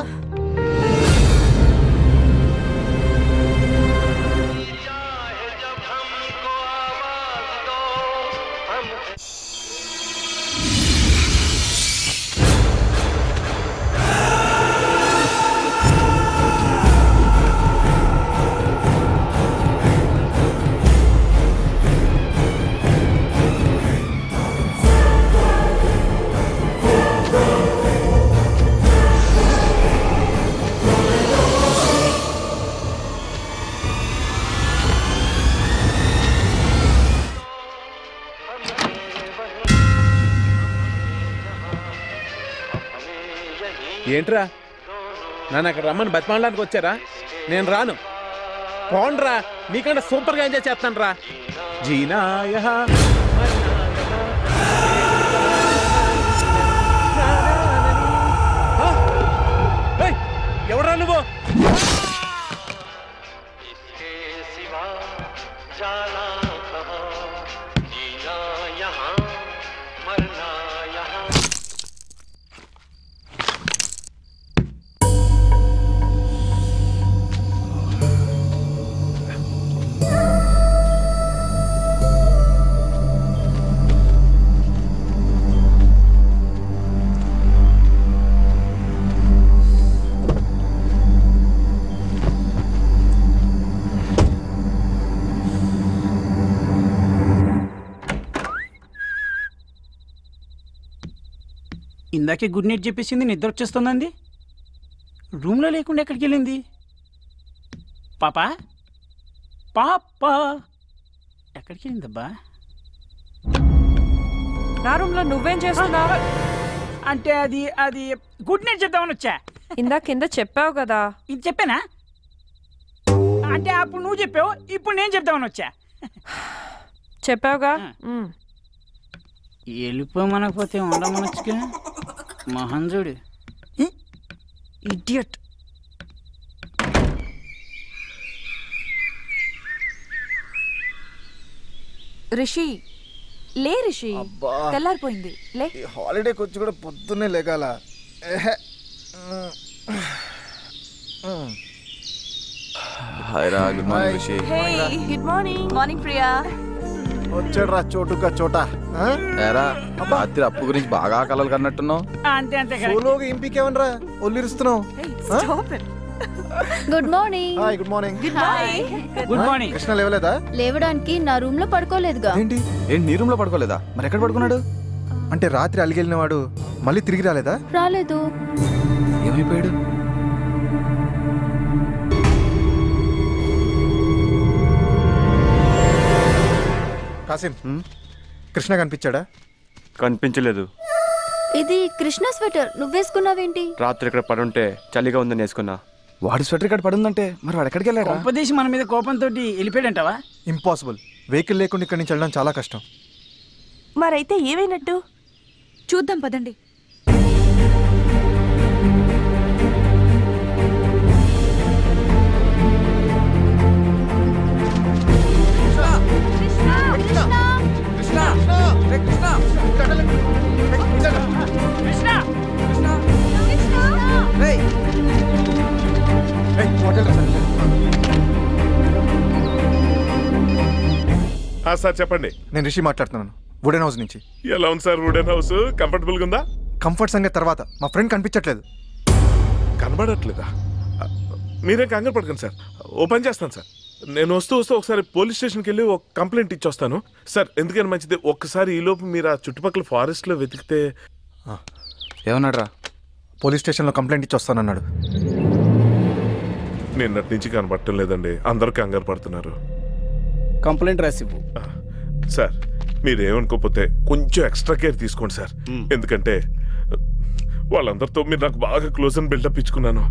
ఏంట్రా నన్ను అక్కడ రమ్మని బతిమాలడానికి వచ్చారా? నేను రాను. పోండ్రా, నీకంటే సూపర్గా ఎంజాయ్ చేస్తాను రా. జీనాయ ఎవరా నువ్వు? ఇందాకే గుడ్ నైట్ చెప్పేసింది, నిద్ర వచ్చేస్తుందండి. రూమ్లో లేకుండా ఎక్కడికి వెళ్ళింది? పాపా పాపా ఎక్కడికి వెళ్ళిందబ్బా? నా రూమ్లో నువ్వేం చేస్తున్నావు? అంటే అది అది గుడ్ నైట్ చెప్తామని వచ్చా. ఇందాక కింద చెప్పావు కదా. ఇది చెప్పానా? అంటే అప్పుడు నువ్వు చెప్పావు, ఇప్పుడు నేను చెప్తామని వచ్చా. చెప్పావుగా. వెళ్ళిపోమనకపోతే ఉండమనొచ్చుగా. మహంజుడు ఇడియట్. రిషి లే, రిషి తెల్లారిపోయింది లే. హాలిడేకి వచ్చి కూడా పొద్దున్నే లేగాల. హాయ్ రా, good morning Rishi. Good morning. Morning Priya. వచ్చాడు రా చోటుగా చోట. ఏరా రాత్రి అప్పు గురించి బాగా కలలు కన్నట్టున్నావు. అంతే అంతే. సోలోగా ఇంపికేమనరా ఒల్లిరుస్తున్నావు? Good morning. Hi good morning. Good morning. Krishna లేవలేదా? లేవడానికి నా రూమ్ లో పడుకోలేదుగా. ఏంటి నీ రూమ్ లో పడుకోలేదా? మరి ఎక్కడ పడుకున్నాడు? అంటే రాత్రి అలిగెళ్ళిన వాడు మళ్ళీ తిరిగి రాలేదా? రాలేదు. ఏమైపోయాడు? కాసిం, కృష్ణ కనిపించాడా? కనిపించలేదు. ఇది కృష్ణ స్వెటర్ నువ్వేసుకున్నావేంటి? రాత్రి ఇక్కడ పడుంటే చలిగా ఉందని వేసుకున్నా. వాడి స్వెటర్ ఇక్కడ పడుందంటే మరి వాడు ఎక్కడికి వెళ్ళాడు? ఉపదేశం మన మీద కోపంతో వెళ్ళిపోయాడంటావా? ఇంపాసిబుల్. వెహికల్ లేకుండా ఇక్కడి నుంచి వెళ్ళడం చాలా కష్టం. మరైతే ఏమైనట్టు? చూద్దాం పదండి. సార్ చెప్పండి. నేను రిషి మాట్లాడుతున్నాను, వుడెన్ హౌస్ నుంచి. ఎలా ఉంది సార్ వుడెన్ హౌస్? కంఫర్టబుల్ గా ఉందా? కంఫర్ట్ సంగతి తర్వాత, మా ఫ్రెండ్ కనిపించట్లేదు. కనబడట్లేదా? మీరేం కంగారు పడకండి సార్, ఓ పని చేస్తాను సార్. నేను వస్తూ ఒకసారి పోలీస్ స్టేషన్కి వెళ్ళి ఒక కంప్లైంట్ ఇచ్చొస్తాను సార్. ఎందుకని మంచిది, ఒక్కసారి ఈలోపు మీరు ఆ చుట్టుపక్కల ఫారెస్ట్లో వెతికితే. ఏమన్నాడు? పోలీస్ స్టేషన్లో కంప్లైంట్ ఇచ్చొస్తానన్నాడు. నిన్నటి నుంచి కనబడటం లేదండి, అందరూ కంగారు పడుతున్నారు. Complaint రాసివ్వు sir. మీరేమనుకోకపోతే కొంచెం ఎక్స్ట్రా కేర్ తీసుకోండి సార్. ఎందుకంటే వాళ్ళందరితో మీరు నాకు బాగా క్లోజ్ అని బిల్డప్ ఇచ్చుకున్నాను,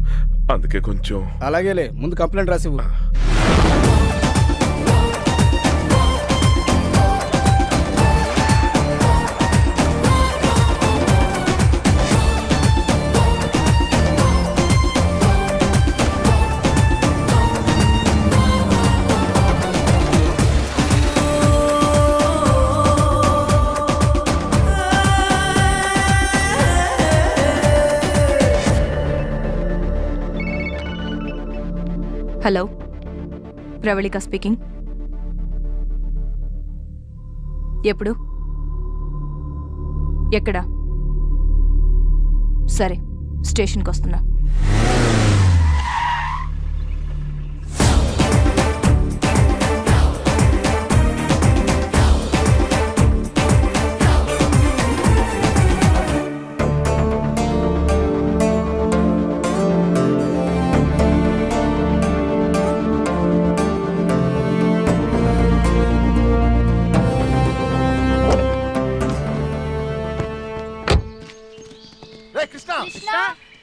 అందుకే కొంచెం. అలాగేలే, ముందు కంప్లైంట్ రాసివ్వు. Hello, Pravallika speaking. ఎప్పుడు? ఎక్కడ? సరే, స్టేషన్కి వస్తున్నా.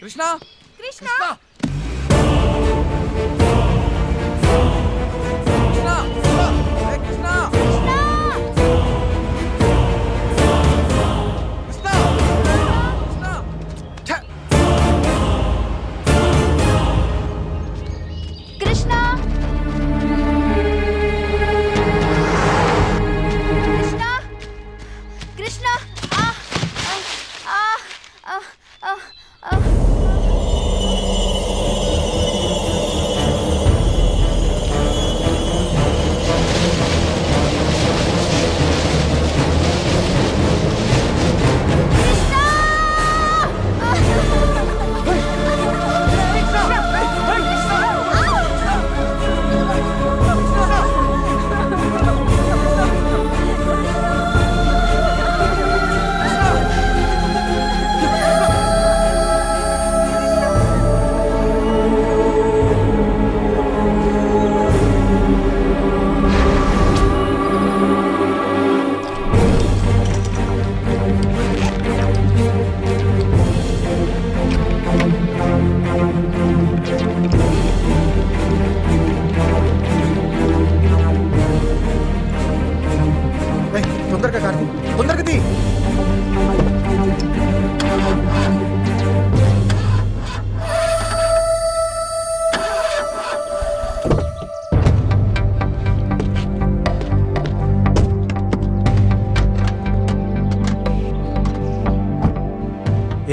కృష్ణ కృష్ణ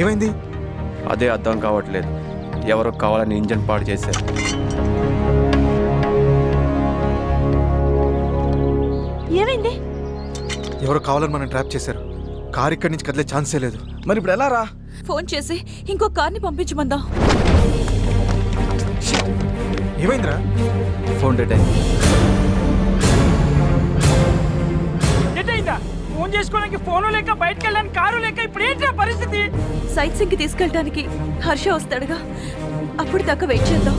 ఏమైంది? అదే అర్థం కావట్లేదు. ఎవరో కావాలని ఇంజన్ పాడు చేశారు. ఏమైంది? ఎవరో కావాలని మనం ట్రాప్ చేశారు. కార్ ఇక్కడి నుంచి కదిలే ఛాన్సే లేదు. మరి ఇప్పుడు ఎలా రా? ఫోన్ చేసి ఇంకో కార్ని పంపించమందా? ఏమైందిరా? ఫోన్ డెడ్ అయింది. డెడ్ అయిందా? ఫోన్ చేసుకోవడానికి ఫోను లేక బయటకు వెళ్ళడానికి కారు లేక ఇప్పుడు ఏంటి పరిస్థితి? సైట్ సింగ్కి తీసుకెళ్ళడానికి హర్ష వస్తాడుగా, అప్పుడు దాకా వెయిట్ చేద్దాం.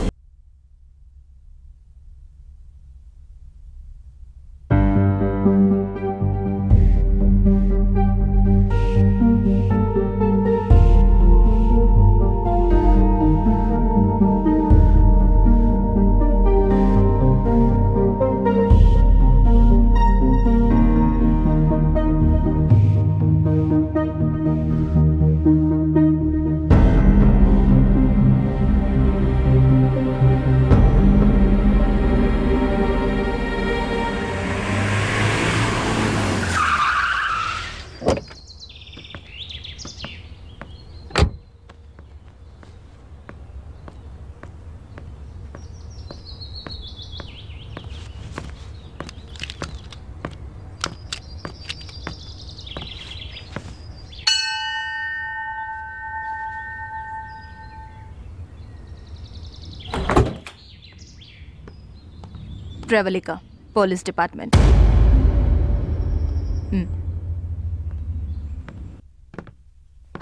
Pravallika, police department.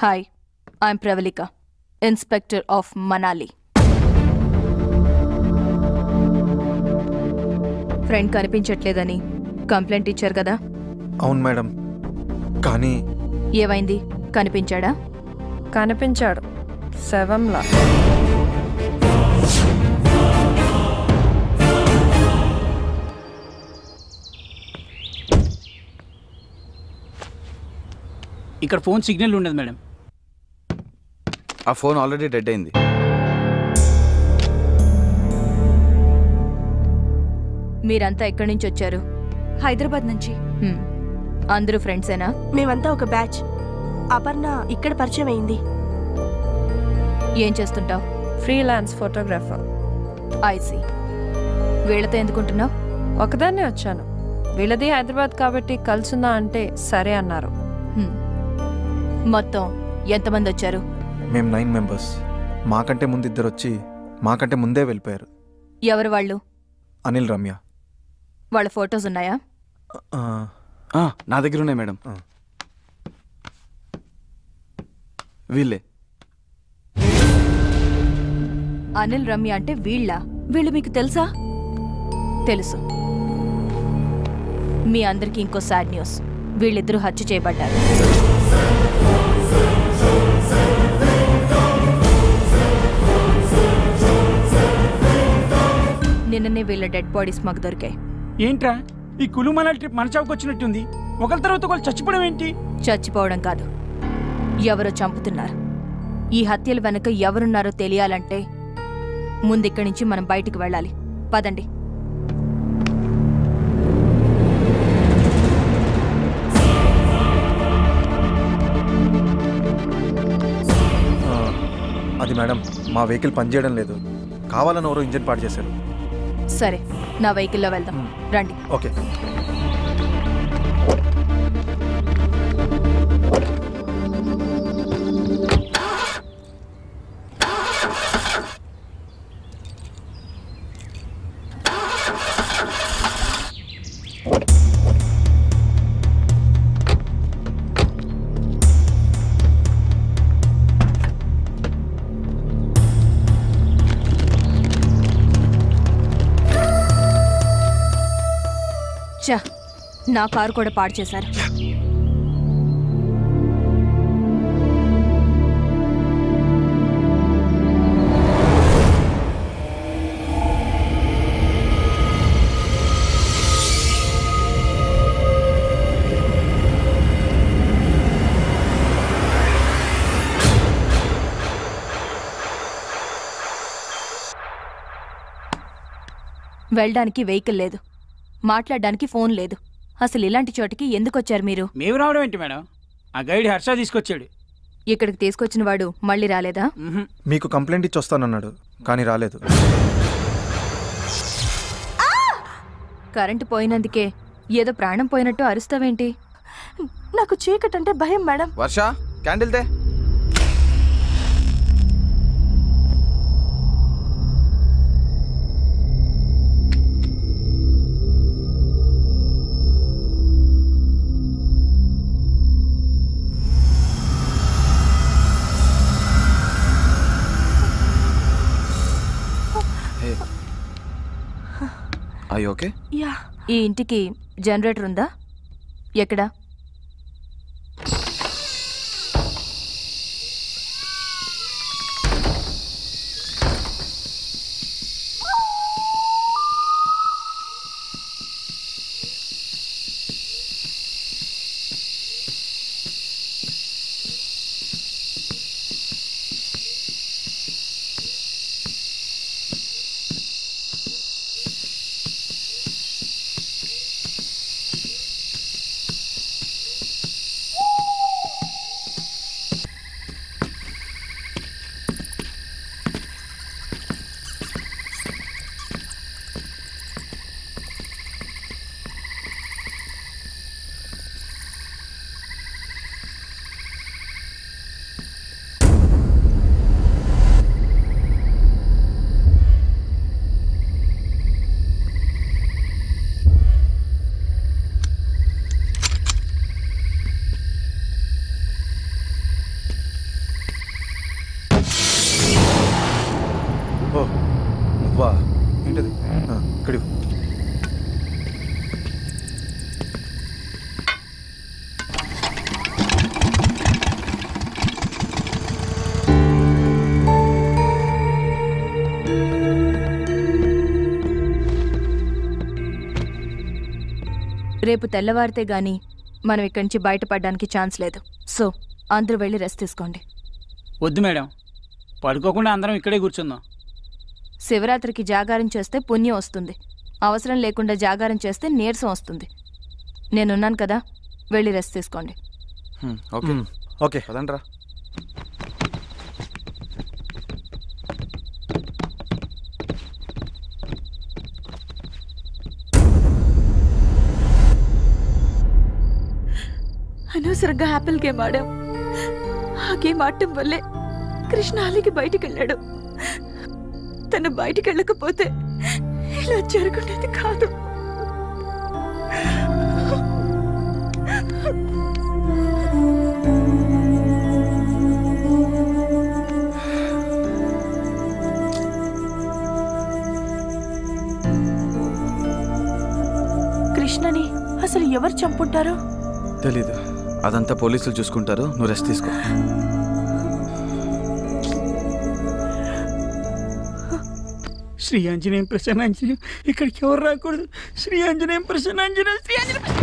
Hi, I'm Pravallika, inspector of Manali. Friend కనిపించట్లేదని కంప్లైంట్ ఇచ్చారు కదా? అవును మేడం, కానీ ఏమైంది? కనిపించాడా? కనిపించాడు, శవంలా. ఇక్కడ ఫోన్ సిగ్నల్ ఉండదు మేడం. ఆ ఫోన్ ఆల్రెడీ డెడ్ అయింది. మీరంతా ఎక్కడి నుంచి వచ్చారు? హైదరాబాద్ నుంచి. అందరూ ఫ్రెండ్సేనా? మేమంతా ఒక బ్యాచ్. అపర్ణ ఇక్కడ పరిచయం అయింది. ఏం చేస్తుంటావు? Freelance photographer. ఐసీ. వీళ్ళతో ఎందుకుంటున్నావు? ఒకదాన్నే వచ్చాను. వీళ్ళది హైదరాబాద్ కాబట్టి కలుసుందా అంటే సరే అన్నారు. మొత్తం ఎంతమంది వచ్చారు? మేము 9 మెంబర్స్. మాకంటే ముందు 2 వచ్చి మాకంటే ముందే వెళ్ళిపోయారు. ఎవరు వాళ్ళు? అనిల్, రమ్య. వాళ్ళ ఫొటోస్ ఉన్నాయా? నా దగ్గర ఉన్నాయి మేడం. వీళ్ళే. అనిల్, రమ్య అంటే వీళ్ళు మీకు తెలుసా? తెలుసు. మీ అందరికీ ఇంకో సాడ్ న్యూస్. వీళ్ళిద్దరూ హత్య చేయబడ్డారు. నిన్ననే వీళ్ళ డెడ్ బాడీస్ మాకు దొరికాయి. ఏంట్రా ఈ కులుమల ట్రిప్ మన చావుకు వచ్చినట్టుంది. ఒకరి తర్వాత ఒకరు చచ్చిపోవడం ఏంటి? చచ్చిపోవడం కాదు, ఎవరో చంపుతున్నారు. ఈ హత్యల వెనక ఎవరున్నారో తెలియాలంటే ముందిక్కడి నుంచి మనం బయటికి వెళ్ళాలి. పదండి. అది మేడం, మా వెహికల్ పనిచేయడం లేదు. కావాలని ఎవరో ఇంజిన్ పాడు చేశారు. సరే, నా వెహికల్లో వెళ్దాం. రండి. ఓకే. చా, నా కారు కూడా పాడు చేశారు. వెళ్ళడానికి వెహికల్ లేదు, మాట్లాడడానికి ఫోన్ లేదు. అసలు ఇలాంటి చోటికి ఎందుకు వచ్చారు మీరు? మేము రావడం ఏంటి మేడం? ఆ గైడ్ హర్ష తీసుకొచ్చాడు. ఇక్కడికి తీసుకొచ్చిన వాడు మళ్ళీ రాలేదా? మీకు కంప్లైంట్ ఇచ్చి వస్తానన్నాడు, కానీ రాలేదు. కరెంటు పోయినందుకే ఏదో ప్రాణం పోయినట్టు అరుస్తావేంటి? నాకు చీకటి అంటే భయం మేడం. వర్ష, క్యాండిల్ తే. ఓకే. ఈ ఇంటికి జనరేటర్ ఉందా? ఎక్కడా? వా, ఏంటది? ఇక్కడ రేపు తెల్లవారితే గాని మనం ఇక్కడి నుంచి బయటపడడానికి ఛాన్స్ లేదు. సో అందరూ వెళ్ళి రెస్ట్ తీసుకోండి. వద్దు మేడం, పడుకోకుండా అందరం ఇక్కడే కూర్చుందాం. శివరాత్రికి జాగారం చేస్తే పుణ్యం వస్తుంది, అవసరం లేకుండా జాగారం చేస్తే నీరసం వస్తుంది. నేనున్నాను కదా, వెళ్ళి రెస్ట్ తీసుకోండి. ఓకే ఓకే పదండ్రా. అనవసరంగా యాపిల్ గేమ్ ఆడాం. ఆ గేమ్ ఆడటం వల్లే కృష్ణ అలిగి బయటికి వెళ్ళాడు. తను బయటికి వెళ్ళకపోతే ఇలా జరుగుండేది కాదు. కృష్ణని అసలు ఎవరు చంపుంటారో తెలీదు. అదంతా పోలీసులు చూసుకుంటారు. నువ్వు రెస్ట్ తీసుకో. శ్రీ ఆంజనేయం ప్రసన్నాంజనేయం. ఇక్కడికి ఎవరు రాకూడదు. శ్రీ ఆంజనేయం ప్రసన్నాంజనేయం. శ్రీ ఆంజనేయం.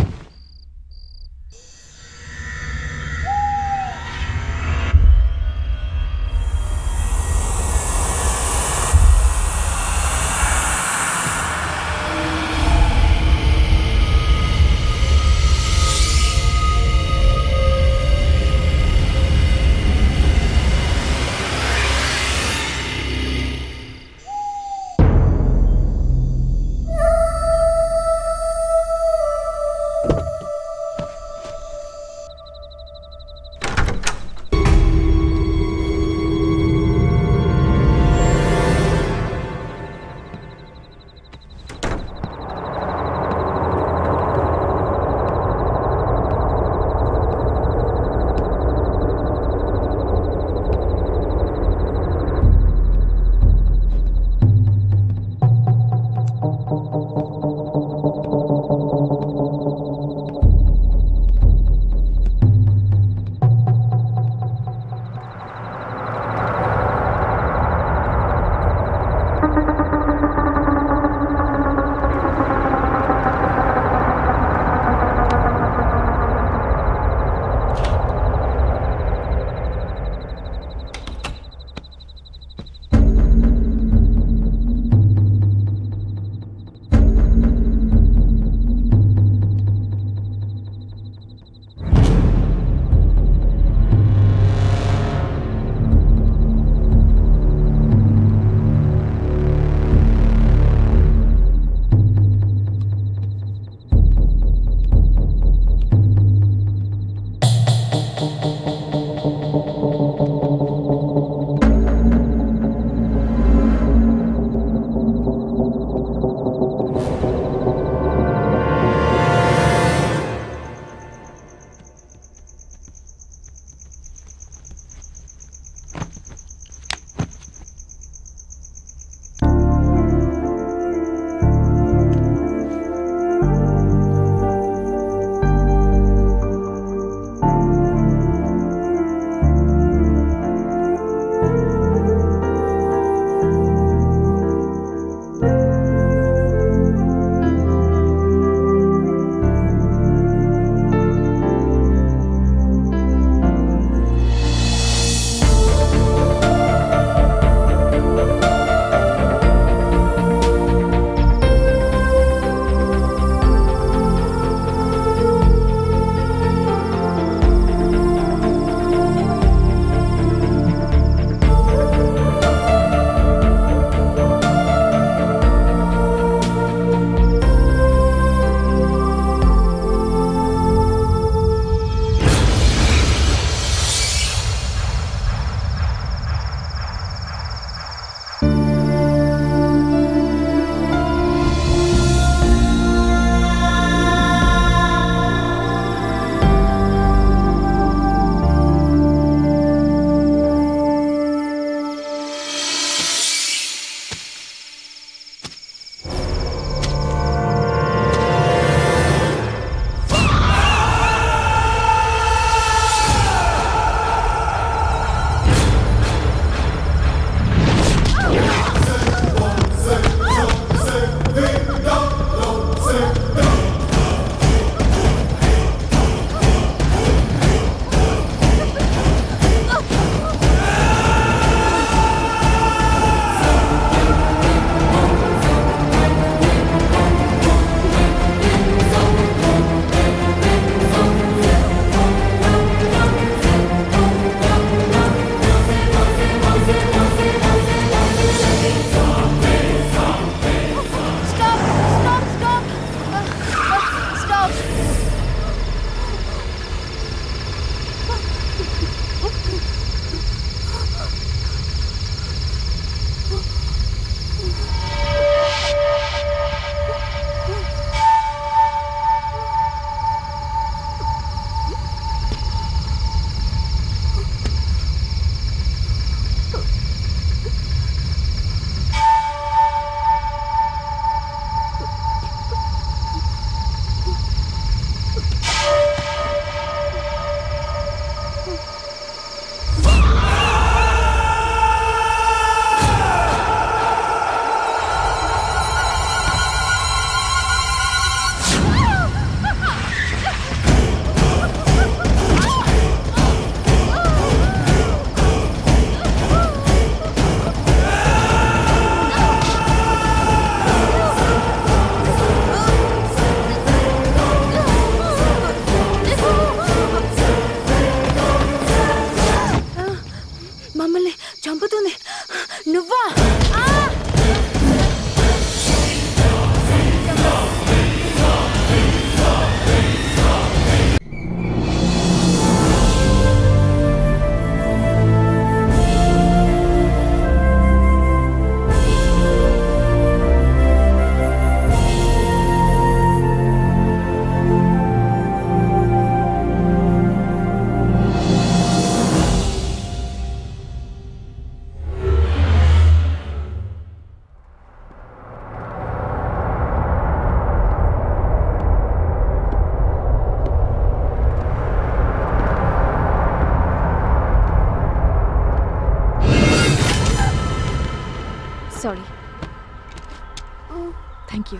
యూ.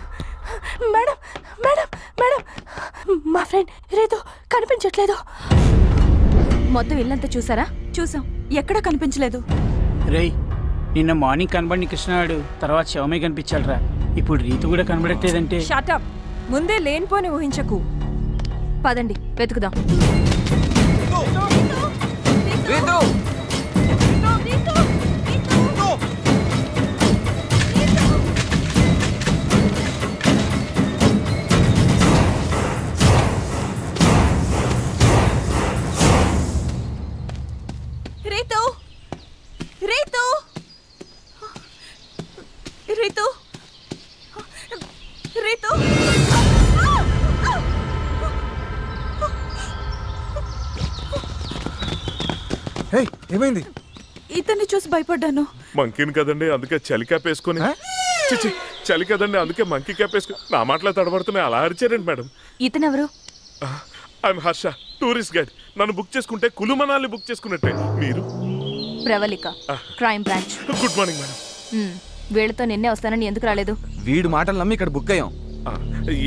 మేడం మేడం మేడం మా ఫ్రెండ్ రీతు కనిపించట్లేదు. మొత్తం ఇల్లంతా చూసారా? చూసాం, ఎక్కడా కనిపించలేదు. రేయ్, నిన్న మార్నింగ్ కనబడిన కృష్ణాడు తర్వాత శవమే కనిపించాలరా. ఇప్పుడు రీతు కూడా కనబడట్లేదంటే షాటప్. ముందే లేనిపోని ఊహించకు. పదండి వెతుకుదాం. రీతు రీతు రీతు రీతు రీతు హే, ఏమైంది? ఇతన్ని చూసి భయపడ్డాను. మంకీని కదండి, అందుకే చలి క్యాప్ వేసుకొని. చిచి, చలి కదండి, అందుకే మంకీ క్యాప్ వేసుకొని. నా మాటలో తడబడుతున్నాయి, అలా అరిచారండి మేడం. ఇతనెవరు? I'm Harsha, tourist guide. నన్ను బుక్ చేసుకుంటే కులు మనాలి బుక్ చేసుకున్నట్టే. మీరు? Pravallika, crime branch. Good morning madam. వీళ్ళతో నిన్నే వస్తానని ఎందుకు రాలేదు? వీడు మాటలు నమ్మి ఇక్కడ బుక్ అయ్యాం.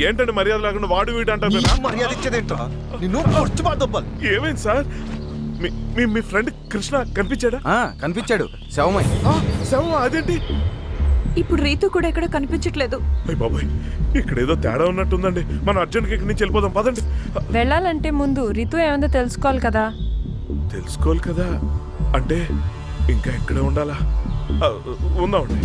ఏంటంటే మర్యాద లేకుండా వాడు వీడు అంటారు. మర్యాద ఇచ్చేదేంట్రా? నిన్ను పొడుచుబాదొబ్బలు. ఏమైంది సార్? మీ ఫ్రెండ్ కృష్ణ కనిపించాడా? కనిపించాడు, శవమై. శవం? అదేంటి? ఇప్పుడు రీతు కూడా ఎక్కడ కనిపించట్లేదు. అయ్య బాబాయ్, ఇక్కడ ఏదో తేడా ఉన్నట్టుందండి. మనం అర్జెంట్గా ఇక్కడి నుంచి వెళ్ళిపోదాం, పదండి. వెళ్ళాలంటే ముందు రీతు ఏమైందో తెలుసుకోవాలి కదా. తెలుసుకోవాలి కదా అంటే ఇంకా ఎక్కడే ఉండాలా? ఉందామండి.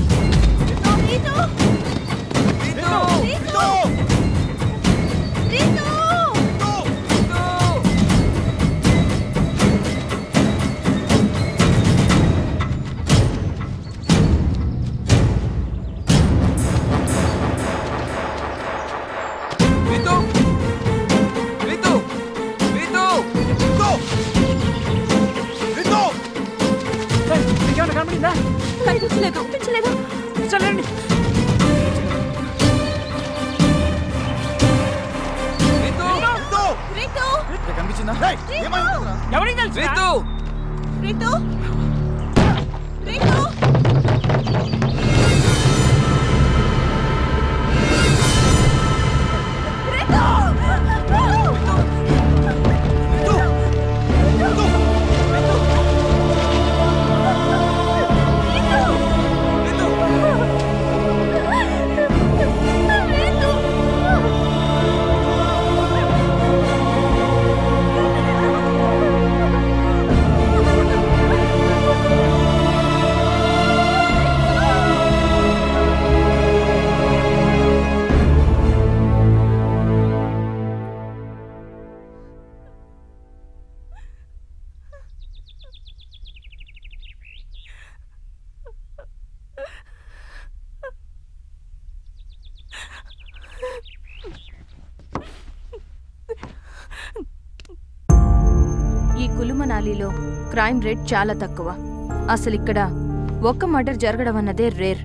కనిపించలేదు. చల్లండి. కనిపించిందా? ఎవరికి తెలుసు? రీతు రీతు రీతు ఈ కులు మనాలిలో క్రైమ్ రేట్ చాలా తక్కువ. అసలు ఇక్కడ ఒక్క మర్డర్ జరగడం అన్నదే రేర్.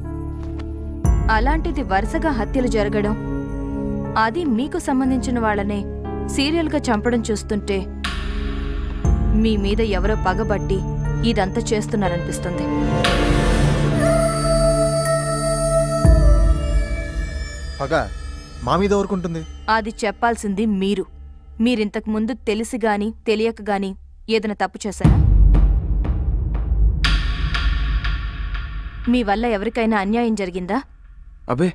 అలాంటిది వరుసగా హత్యలు జరగడం, అది మీకు సంబంధించిన వాళ్ళనే సీరియల్గా చంపడం చూస్తుంటే మీ మీద ఎవరో పగబట్టి ఇదంతా చేస్తున్నారనిపిస్తుంది. పగ మా మీద ఎవరుకుంటుంది? అది చెప్పాల్సింది మీరు. మీరింతకు ముందు తెలిసి గాని తెలియక గాని ఏదైనా తప్పు చేశారా? మీ వల్ల ఎవరికైనా అన్యాయం జరిగిందా? అబే,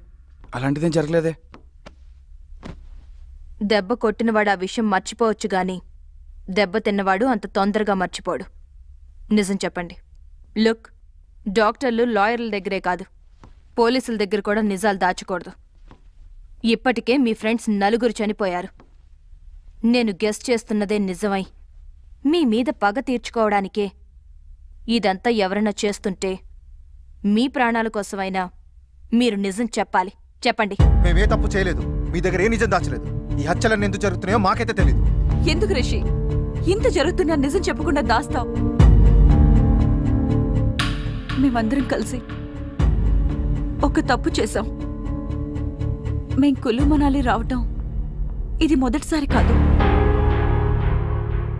అలాంటిదేం జరగలేదే. దెబ్బ కొట్టినవాడు ఆ విషయం మర్చిపోవచ్చు గాని దెబ్బ తిన్నవాడు అంత తొందరగా మర్చిపోడు. నిజం చెప్పండి. లుక్, డాక్టర్లు లాయర్ల దగ్గరే కాదు, పోలీసుల దగ్గర కూడా నిజాలు దాచకూడదు. ఇప్పటికే మీ ఫ్రెండ్స్ 4 చనిపోయారు. నేను గెస్ చేస్తున్నదే నిజమై మీ మీద పగ తీర్చుకోవడానికే ఇదంతా ఎవరైనా చేస్తుంటే మీ ప్రాణాల కోసమైనా మీరు నిజం చెప్పాలి. చెప్పండి. మేమే తప్పు చేయలేదు, మీ దగ్గర ఏ నిజం దాచలేదు. ఈ హత్యలన్నీ ఎందుకు జరుగుతున్నాయో మాకైతే తెలియదు. ఎందుకు రిషి ఇంత జరుగుతున్నా నిజం చెప్పకుండా దాస్తావు? మేమందరం కలిసి ఒక తప్పు చేశాం. మేం కులు మనాలి రావటం ఇది మొదటిసారి కాదు.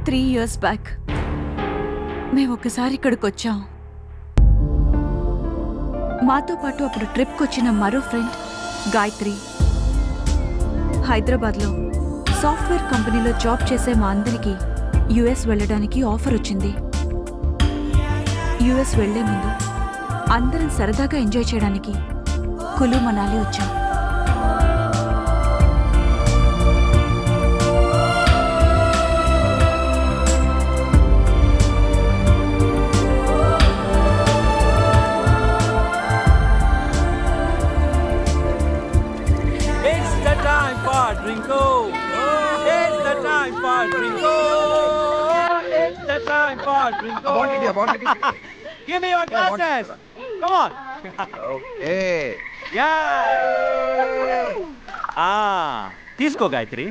3 years బ్యాక్ మేము ఒకసారి ఇక్కడికి వచ్చాం. మాతో పాటు అప్పుడు ట్రిప్కి వచ్చిన మరో ఫ్రెండ్ గాయత్రి హైదరాబాద్లో సాఫ్ట్వేర్ కంపెనీలో జాబ్ చేసే మా అందరికీ యుఎస్ వెళ్ళడానికి ఆఫర్ వచ్చింది. యుఎస్ వెళ్లే ముందు అందరం సరదాగా ఎంజాయ్ చేయడానికి కులు మనాలి వచ్చాం. Give me your glasses. Come on. Hey. తీసుకో గాయత్రి.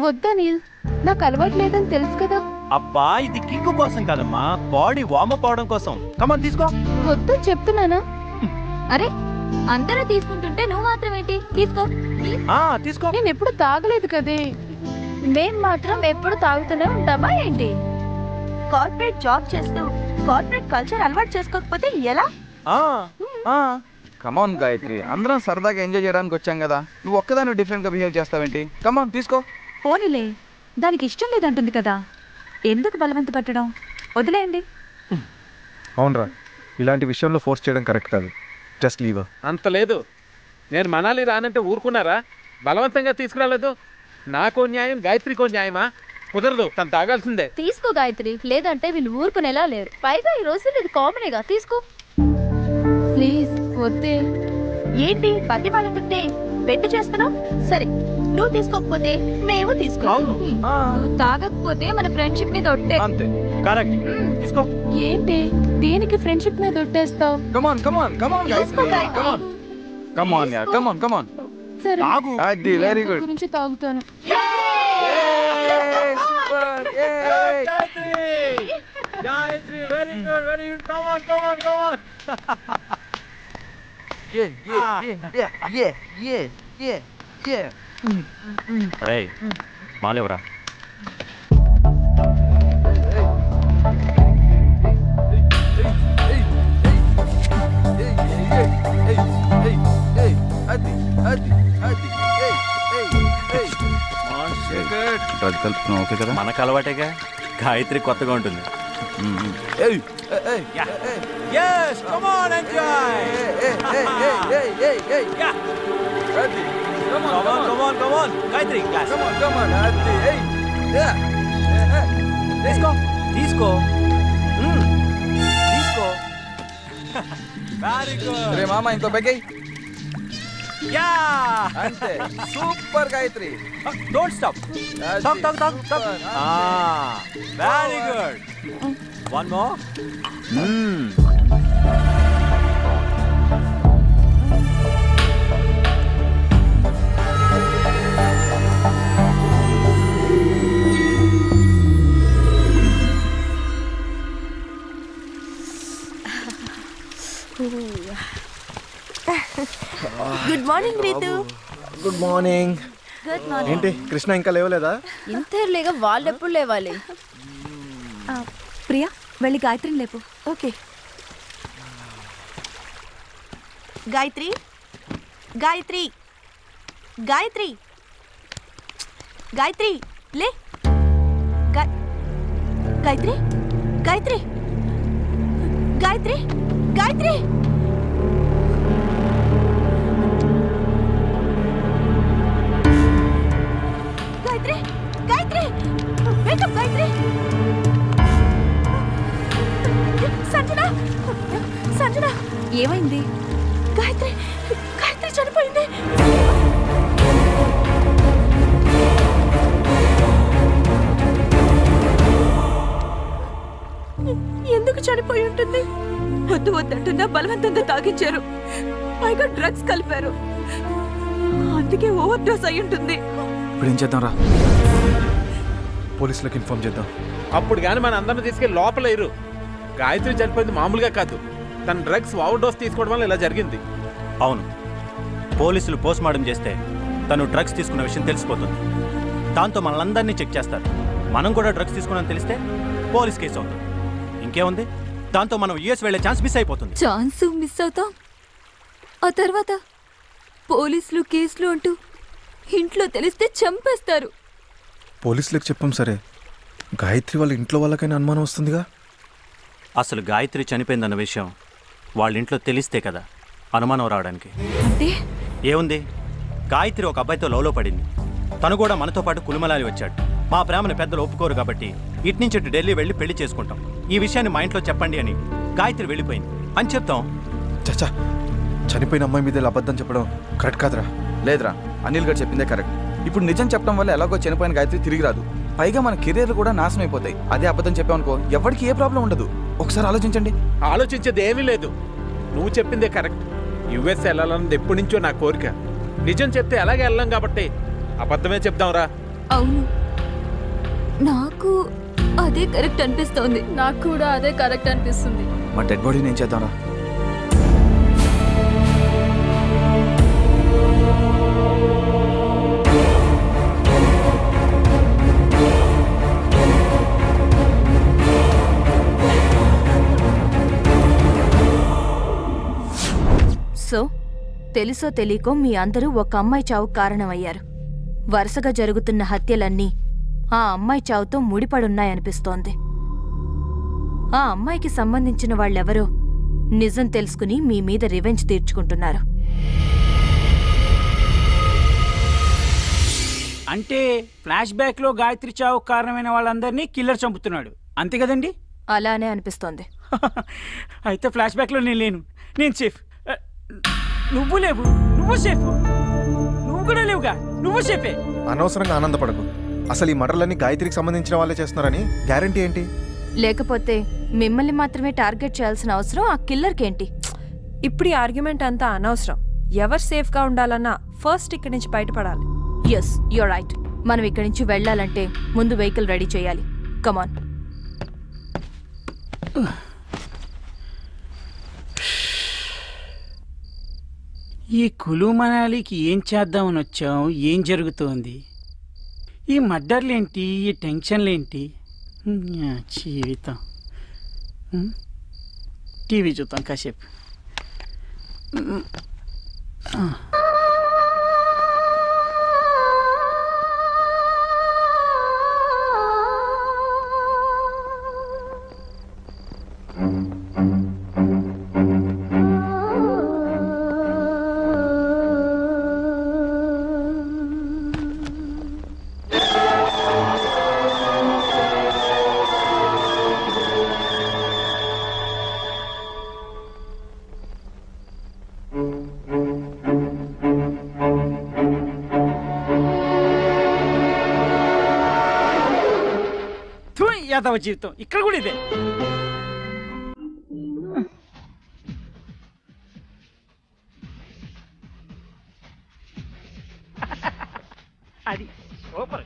వద్దా నీల్, నాకు అలవాటు లేదని తెలుసు కదా. అబ్బా ఇది కిక్కు కోసం కదమ్మా, బాడీ వార్మప్ అవడం కోసం. కమాన్ తీసుకో. వద్దు చెప్తున్నానా? అరే అందరూ తీసుకుంటుంటే నువ్వు మాత్రం ఏంటి? తీసుకో. తీసుకో. నేను ఎప్పుడు తాగలేదు కదే. మేం మాత్రం ఎప్పుడు తాగుతూనే ఉంటామా ఏంటి? కార్పొరేట్ జాబ్ చేస్తూ కార్పొరేట్ కల్చర్ అలవాటు చేసుకోకపోతే ఎలా? కమాన్ గాయత్రి, అందరం సరదాగా ఎంజాయ్ చేయడానికి వచ్చాం కదా, నువ్వు ఒక్కదాన్ని డిఫరెంట్ గా బిహేవ్ చేస్తావేంటి? కమాన్ తీసుకో. పోనీలే, దానికి ఇష్టం లేదంటుంది కదా, ఎందుకు బలవంత పెట్టడం? వదిలేయండి. అవునరా, ఇలాంటి విషయంలో ఫోర్స్ చేయడం కరెక్ట్ కాదు. Just leave. అంత లేదు. నేను మనాలి రానంటే ఊరుకున్నారా? బలవంతంగా తీసుకురాలేదు. నాకో న్యాయం, గాయత్రికో న్యాయమా? కుదరదు, తను తాగాల్సిందే. తీసుకో గాయత్రి, లేదంటే వీళ్ళు ఊరుకునేలా లేరు. పైగా ఈ రోజు ఇది కామనేగా, తీసుకో. ప్లీజ్ వద్దే. ఏంటి పది వాళ్ళంటే బెట్టు చేస్తున్నావు? సరే, నువ్వు తీసుకోకపోతే మేము తీసుకోవాలి. నువ్వు తాగకపోతే మన ఫ్రెండ్షిప్ మీద ఒట్టే. అంతే. కరెక్ట్. తీసుకో. ఏంటి దేనికి ఫ్రెండ్షిప్ మీద ఒట్టేస్తావు? కమాన్ కమాన్ కమాన్ గాయత్రి, కమాన్ కమాన్ యార్, కమాన్ కమాన్. సరే, అది వెరీ గుడ్. గురించి తాగుతాను. Gayatri, very good, very good. Come on, come on, come on. Hey, మాలేవరా. ఓకే కదా, మనకు అలవాటేగా. గాయత్రి కొత్తగా ఉంటుంది. Yes, come on, enjoy. Come on, come on, come on. Gayatri, glass. Come on, come on. తీసుకో, తీసుకో, తీసుకో. Very good. రే మామ, ఇంకో బెగ్గై. Yeah. అంతే, super Gayatri. Don't stop. Talk, talk, talk, talk. Very good. One more. Good morning Ritu. Good morning. Good morning. ఏంటి కృష్ణ ఇంకా లేవలేదా? ఇంతేలేగా, వాళ్ళెప్పుడు లేవాలి? ప్రియా, వెళ్ళి గాయత్రిని లేపు. ఓకే. గాయత్రి, గాయత్రి, గాయత్రి, గాయత్రి లే. గాయత్రి, గాయత్రి, గాయత్రి, గాయత్రి. గాయత్రి, గాయత్రి, వేకప్ గాయత్రి. సంజన, సంజన, ఏమైంది? గాయత్రి, గాయత్రి చనిపోయింది. ఎందుకు చనిపోయి ఉంటుంది? వద్దు వద్దంటున్నా బలవంతంగా తాగించారు, పైగా డ్రగ్స్ కలిపారు. అందుకే ఓవర్ డోస్ అయి ఉంటుంది. ఇప్పుడు ఏం చేద్దాం రా? పోలీసులకు ఇన్ఫార్మ్ చేద్దాం. అప్పుడు కానీ మన అందరిని తీసుకెళ్ళి లోపలేరు. గాయత్రి చనిపోయింది మామూలుగా కాదు, తన డ్రగ్స్ ఓవర్ డోస్ తీసుకోవడం వల్ల ఇలా జరిగింది. అవును, పోలీసులు పోస్ట్ మార్టం చేస్తే తను డ్రగ్స్ తీసుకున్న విషయం తెలిసిపోతుంది. దాంతో మనల్ని చెక్ చేస్తారు. మనం కూడా డ్రగ్స్ తీసుకున్నామని తెలిస్తే పోలీస్ కేసు అవుతుంది. ఇంకేముంది, దాంతో మనం యూఎస్ వెళ్ళే ఛాన్స్ మిస్ అయిపోతుంది. ఛాన్స్ మిస్ అవుతాం, ఆ తర్వాత పోలీసులు కేసులు అంటూ ఇంట్లో తెలిస్తే చంపేస్తారు. పోలీసులకు చెప్పాం సరే, గాయత్రి వాళ్ళ ఇంట్లో వాళ్ళకైనా అనుమానం వస్తుందిగా. అసలు గాయత్రి చనిపోయిందన్న విషయం వాళ్ళ ఇంట్లో తెలిస్తే కదా అనుమానం రావడానికి. అంటే ఏముంది, గాయత్రి ఒక అబ్బాయితో లవ్లో పడింది. తను కూడా మనతో పాటు కులుమలాలి వచ్చాడు. మా ప్రేమను పెద్దలు ఒప్పుకోరు కాబట్టి ఇటు నుంచి ఇటు ఢిల్లీ వెళ్ళి పెళ్లి చేసుకుంటాం. ఈ విషయాన్ని మా ఇంట్లో చెప్పండి అని గాయత్రి వెళ్ళిపోయింది అని చెప్తాం. చచ్చా, చనిపోయిన అమ్మాయి మీద అబద్ధం చెప్పడం కరెక్ట్ కాదురా. లేదురా, అనిల్ గారు చెప్పిందే కరెక్ట్. ఇప్పుడు నిజం చెప్పడం వల్ల ఎలాగో చనిపోయిన గాయత్రి తిరిగి రాదు. పైగా మన కెరీర్లు కూడా నాశనం అయిపోతాయి. అదే అబద్ధం చెప్పామనుకో ఎవరికి ఏ ప్రాబ్లం ఉండదు. ఒకసారి ఆలోచించండి. ఆలోచించేది ఏమీ లేదు. నువ్వు చెప్పిందే కరెక్ట్. యుఎస్ వెళ్ళాలన్నది ఎప్పటి నుంచో నా కోరిక. నిజం చెప్తే అలాగే వెళ్ళాం కాబట్టి అబద్ధమే చెప్దాంరా. అవును, నాకు అదే కరెక్ట్ అనిపిస్తోంది. నాకు కూడా అదే కరెక్ట్ అనిపిస్తుంది. మా డెడ్ బాడీ నేను చేద్దాంరా. సో తెలుసో తెలియకో మీ అందరూ ఒక అమ్మాయి చావు కారణమయ్యారు. వరుసగా జరుగుతున్న హత్యలన్నీ ఆ అమ్మాయి చావుతో ముడిపడున్నాయనిపిస్తోంది. ఆ అమ్మాయికి సంబంధించిన వాళ్ళెవరో నిజం తెలుసుకుని మీ మీద రివెంజ్ తీర్చుకుంటున్నారు. అంటే ఫ్లాష్ బ్యాక్ లో గాయత్రి చావు కారణమైన వాళ్ళందరినీ కిల్లర్ చంపుతున్నాడు, అంతే కదండి? అలానే అనిపిస్తోంది. అయితే ఫ్లాష్ బ్యాక్ లో నేను లేను, నేను సేఫ్. నువ్వు లేవు, నువ్వు సేఫ్. నువ్వు కూడా లేవుగా, నువ్వు సేఫే. అనవసరంగా ఆనందపడకు. అసలు ఈ మర్డర్లన్నీ గాయత్రికి సంబంధించిన వాళ్ళే చేస్తున్నారని గ్యారంటీ ఏంటి? లేకపోతే మిమ్మల్ని మాత్రమే టార్గెట్ చేయాల్సిన అవసరం ఆ కిల్లర్కేంటి? ఇప్పుడు ఈ ఆర్గ్యుమెంట్ అంతా అనవసరం. ఎవరు సేఫ్గా ఉండాలన్నా ఫస్ట్ ఇక్కడి నుంచి బయటపడాలి. Yes, you're right. మనం ఇక్కడి నుంచి వెళ్ళాలంటే ముందు వెహికల్ రెడీ చేయాలి. కమాన్. ఈ కులు మనాలికి ఏం చేద్దామని వచ్చాం? ఏం జరుగుతోంది? ఈ మర్డర్లేంటి? ఈ టెన్షన్లేంటి? జీవితం. టీవీ చూద్దాం కాసేపు. యాదవ జీవితం ఇక్కడ కూడా ఇదే. అది సూపర్.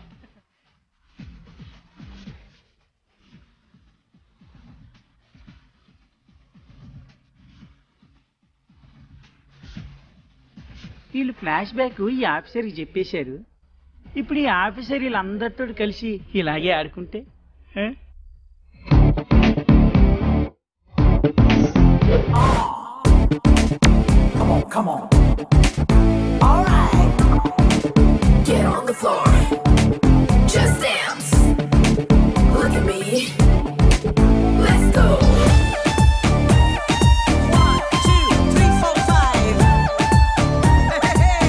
వీళ్ళు ఫ్లాష్ బ్యాక్ ఈ ఆఫీసర్కి చెప్పేశారు. ఇప్పుడు ఈ ఆఫీసర్ వీళ్ళందరితో కలిసి ఇలాగే ఆడుకుంటే Come on. All right. Get on the floor. Just dance. Look at me. Let's go. 1, 2, 3, 4, 5. Hey.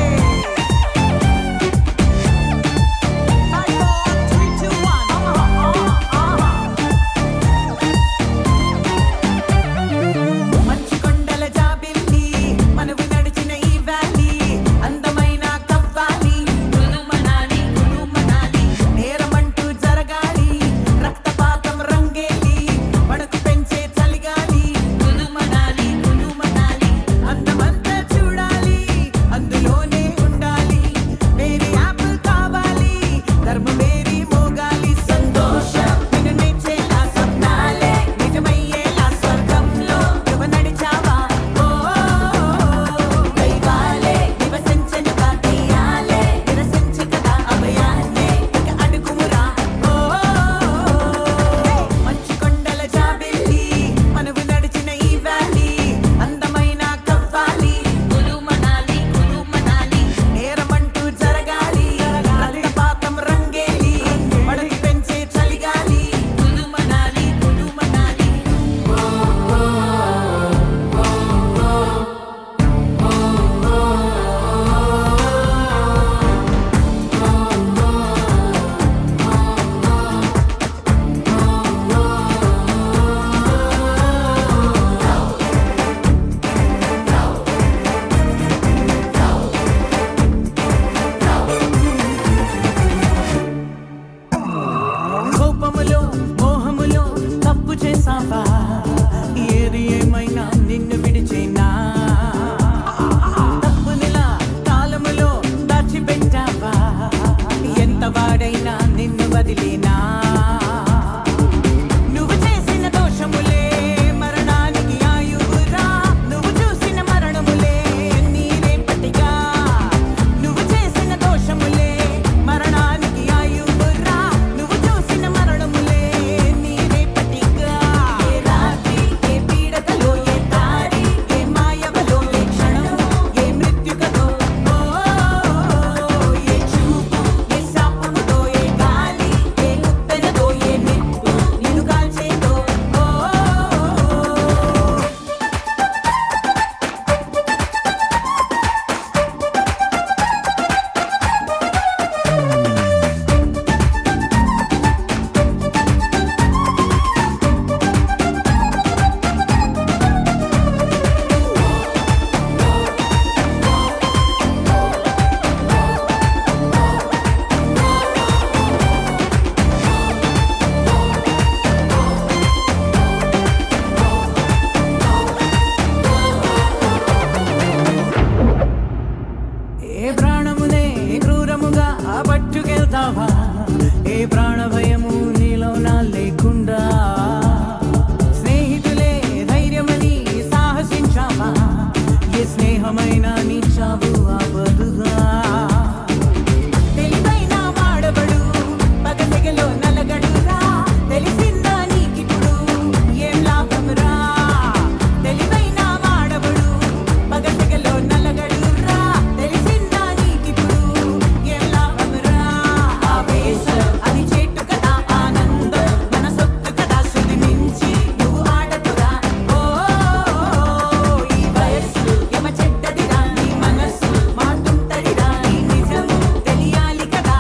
5, 4, 3, 2, 1. మంచి కొండల జాబిల్లి మనవి నడిచిన ఈ వ్యాలీ అందమైన కవ్వాలి కులు మనాలి. మోహములో తప్పు చేసావా ఏది ఏమైనా నిన్ను విడిచేనా తప్పునిలా కాలములో దాచిపెట్టావా ఎంత వాడైనా నిన్ను వదిలేనా నువ్వు చేసిన దోషములే మరణానికి ఆయువురా నువ్వు చూసిన మరణములే నీరే పట్టిగా నువ్వు చేసిన దోషములే మరణానికి ఆయువురా నువ్వు చూసిన మరణములే నీరే పట్టిగా ఏ రాత్రి ఏ పీడకలో ఏ దారి ఏ మాయవలో ఏ క్షణము ఏ మృత్యుకదో ఏ చూపు ఏ శాపముదో ఏ గాలి ఏ ఉప్పెనదో ఏ నిప్పు నిన్ను కాల్చేదో ఏ ప్రాణమునే క్రూరముగా పట్టుకెళ్తావా ఏ ప్రాణ భయము నీలో నా లేకుండా స్నేహితులే ధైర్యమని సాహసించావా ఏ స్నేహమైనా నీ చావు ఆపదుగా తెలివైన వాడబడు పగసెగలో నలగడురా తెలిసిందా నీకిప్పుడు ఏం లాభమురా తెలివైన వాడబడు పగసెగలో నలగడురా తెలిసిందా నీకిప్పుడు ఏం లాభమురా ఆవేశం అది చెట్టు కదా ఆనందం మన సొత్తు కదా శుద్ధి మించి నువ్వు ఆడకురా ఈ వయస్సు యమ చెడ్డదిరా నీ మనస్సు మాటుంటదిరా ఈ నిజము తెలియాలి కదా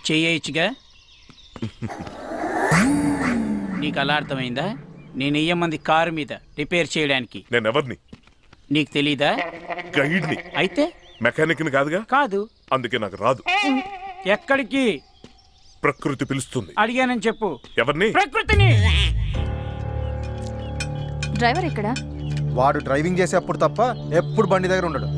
చేయొచ్చుగా నీకు అలా అర్థమైందా నేను వెయ్యమంది కారు మీద రిపేర్ చేయడానికి నేను ఎవరిని నీకు తెలీదా గైడ్ని అయితే మెకానిక్ని కాదుగా కాదు అందుకే నాకు రాదు ఎక్కడికి ప్రకృతి పిలుస్తుంది అడిగానని చెప్పు ఎవరిని ప్రకృతిని డ్రైవర్ ఎక్కడా వాడు డ్రైవింగ్ చేసేప్పుడు తప్ప ఎప్పుడు బండి దగ్గర ఉండడు.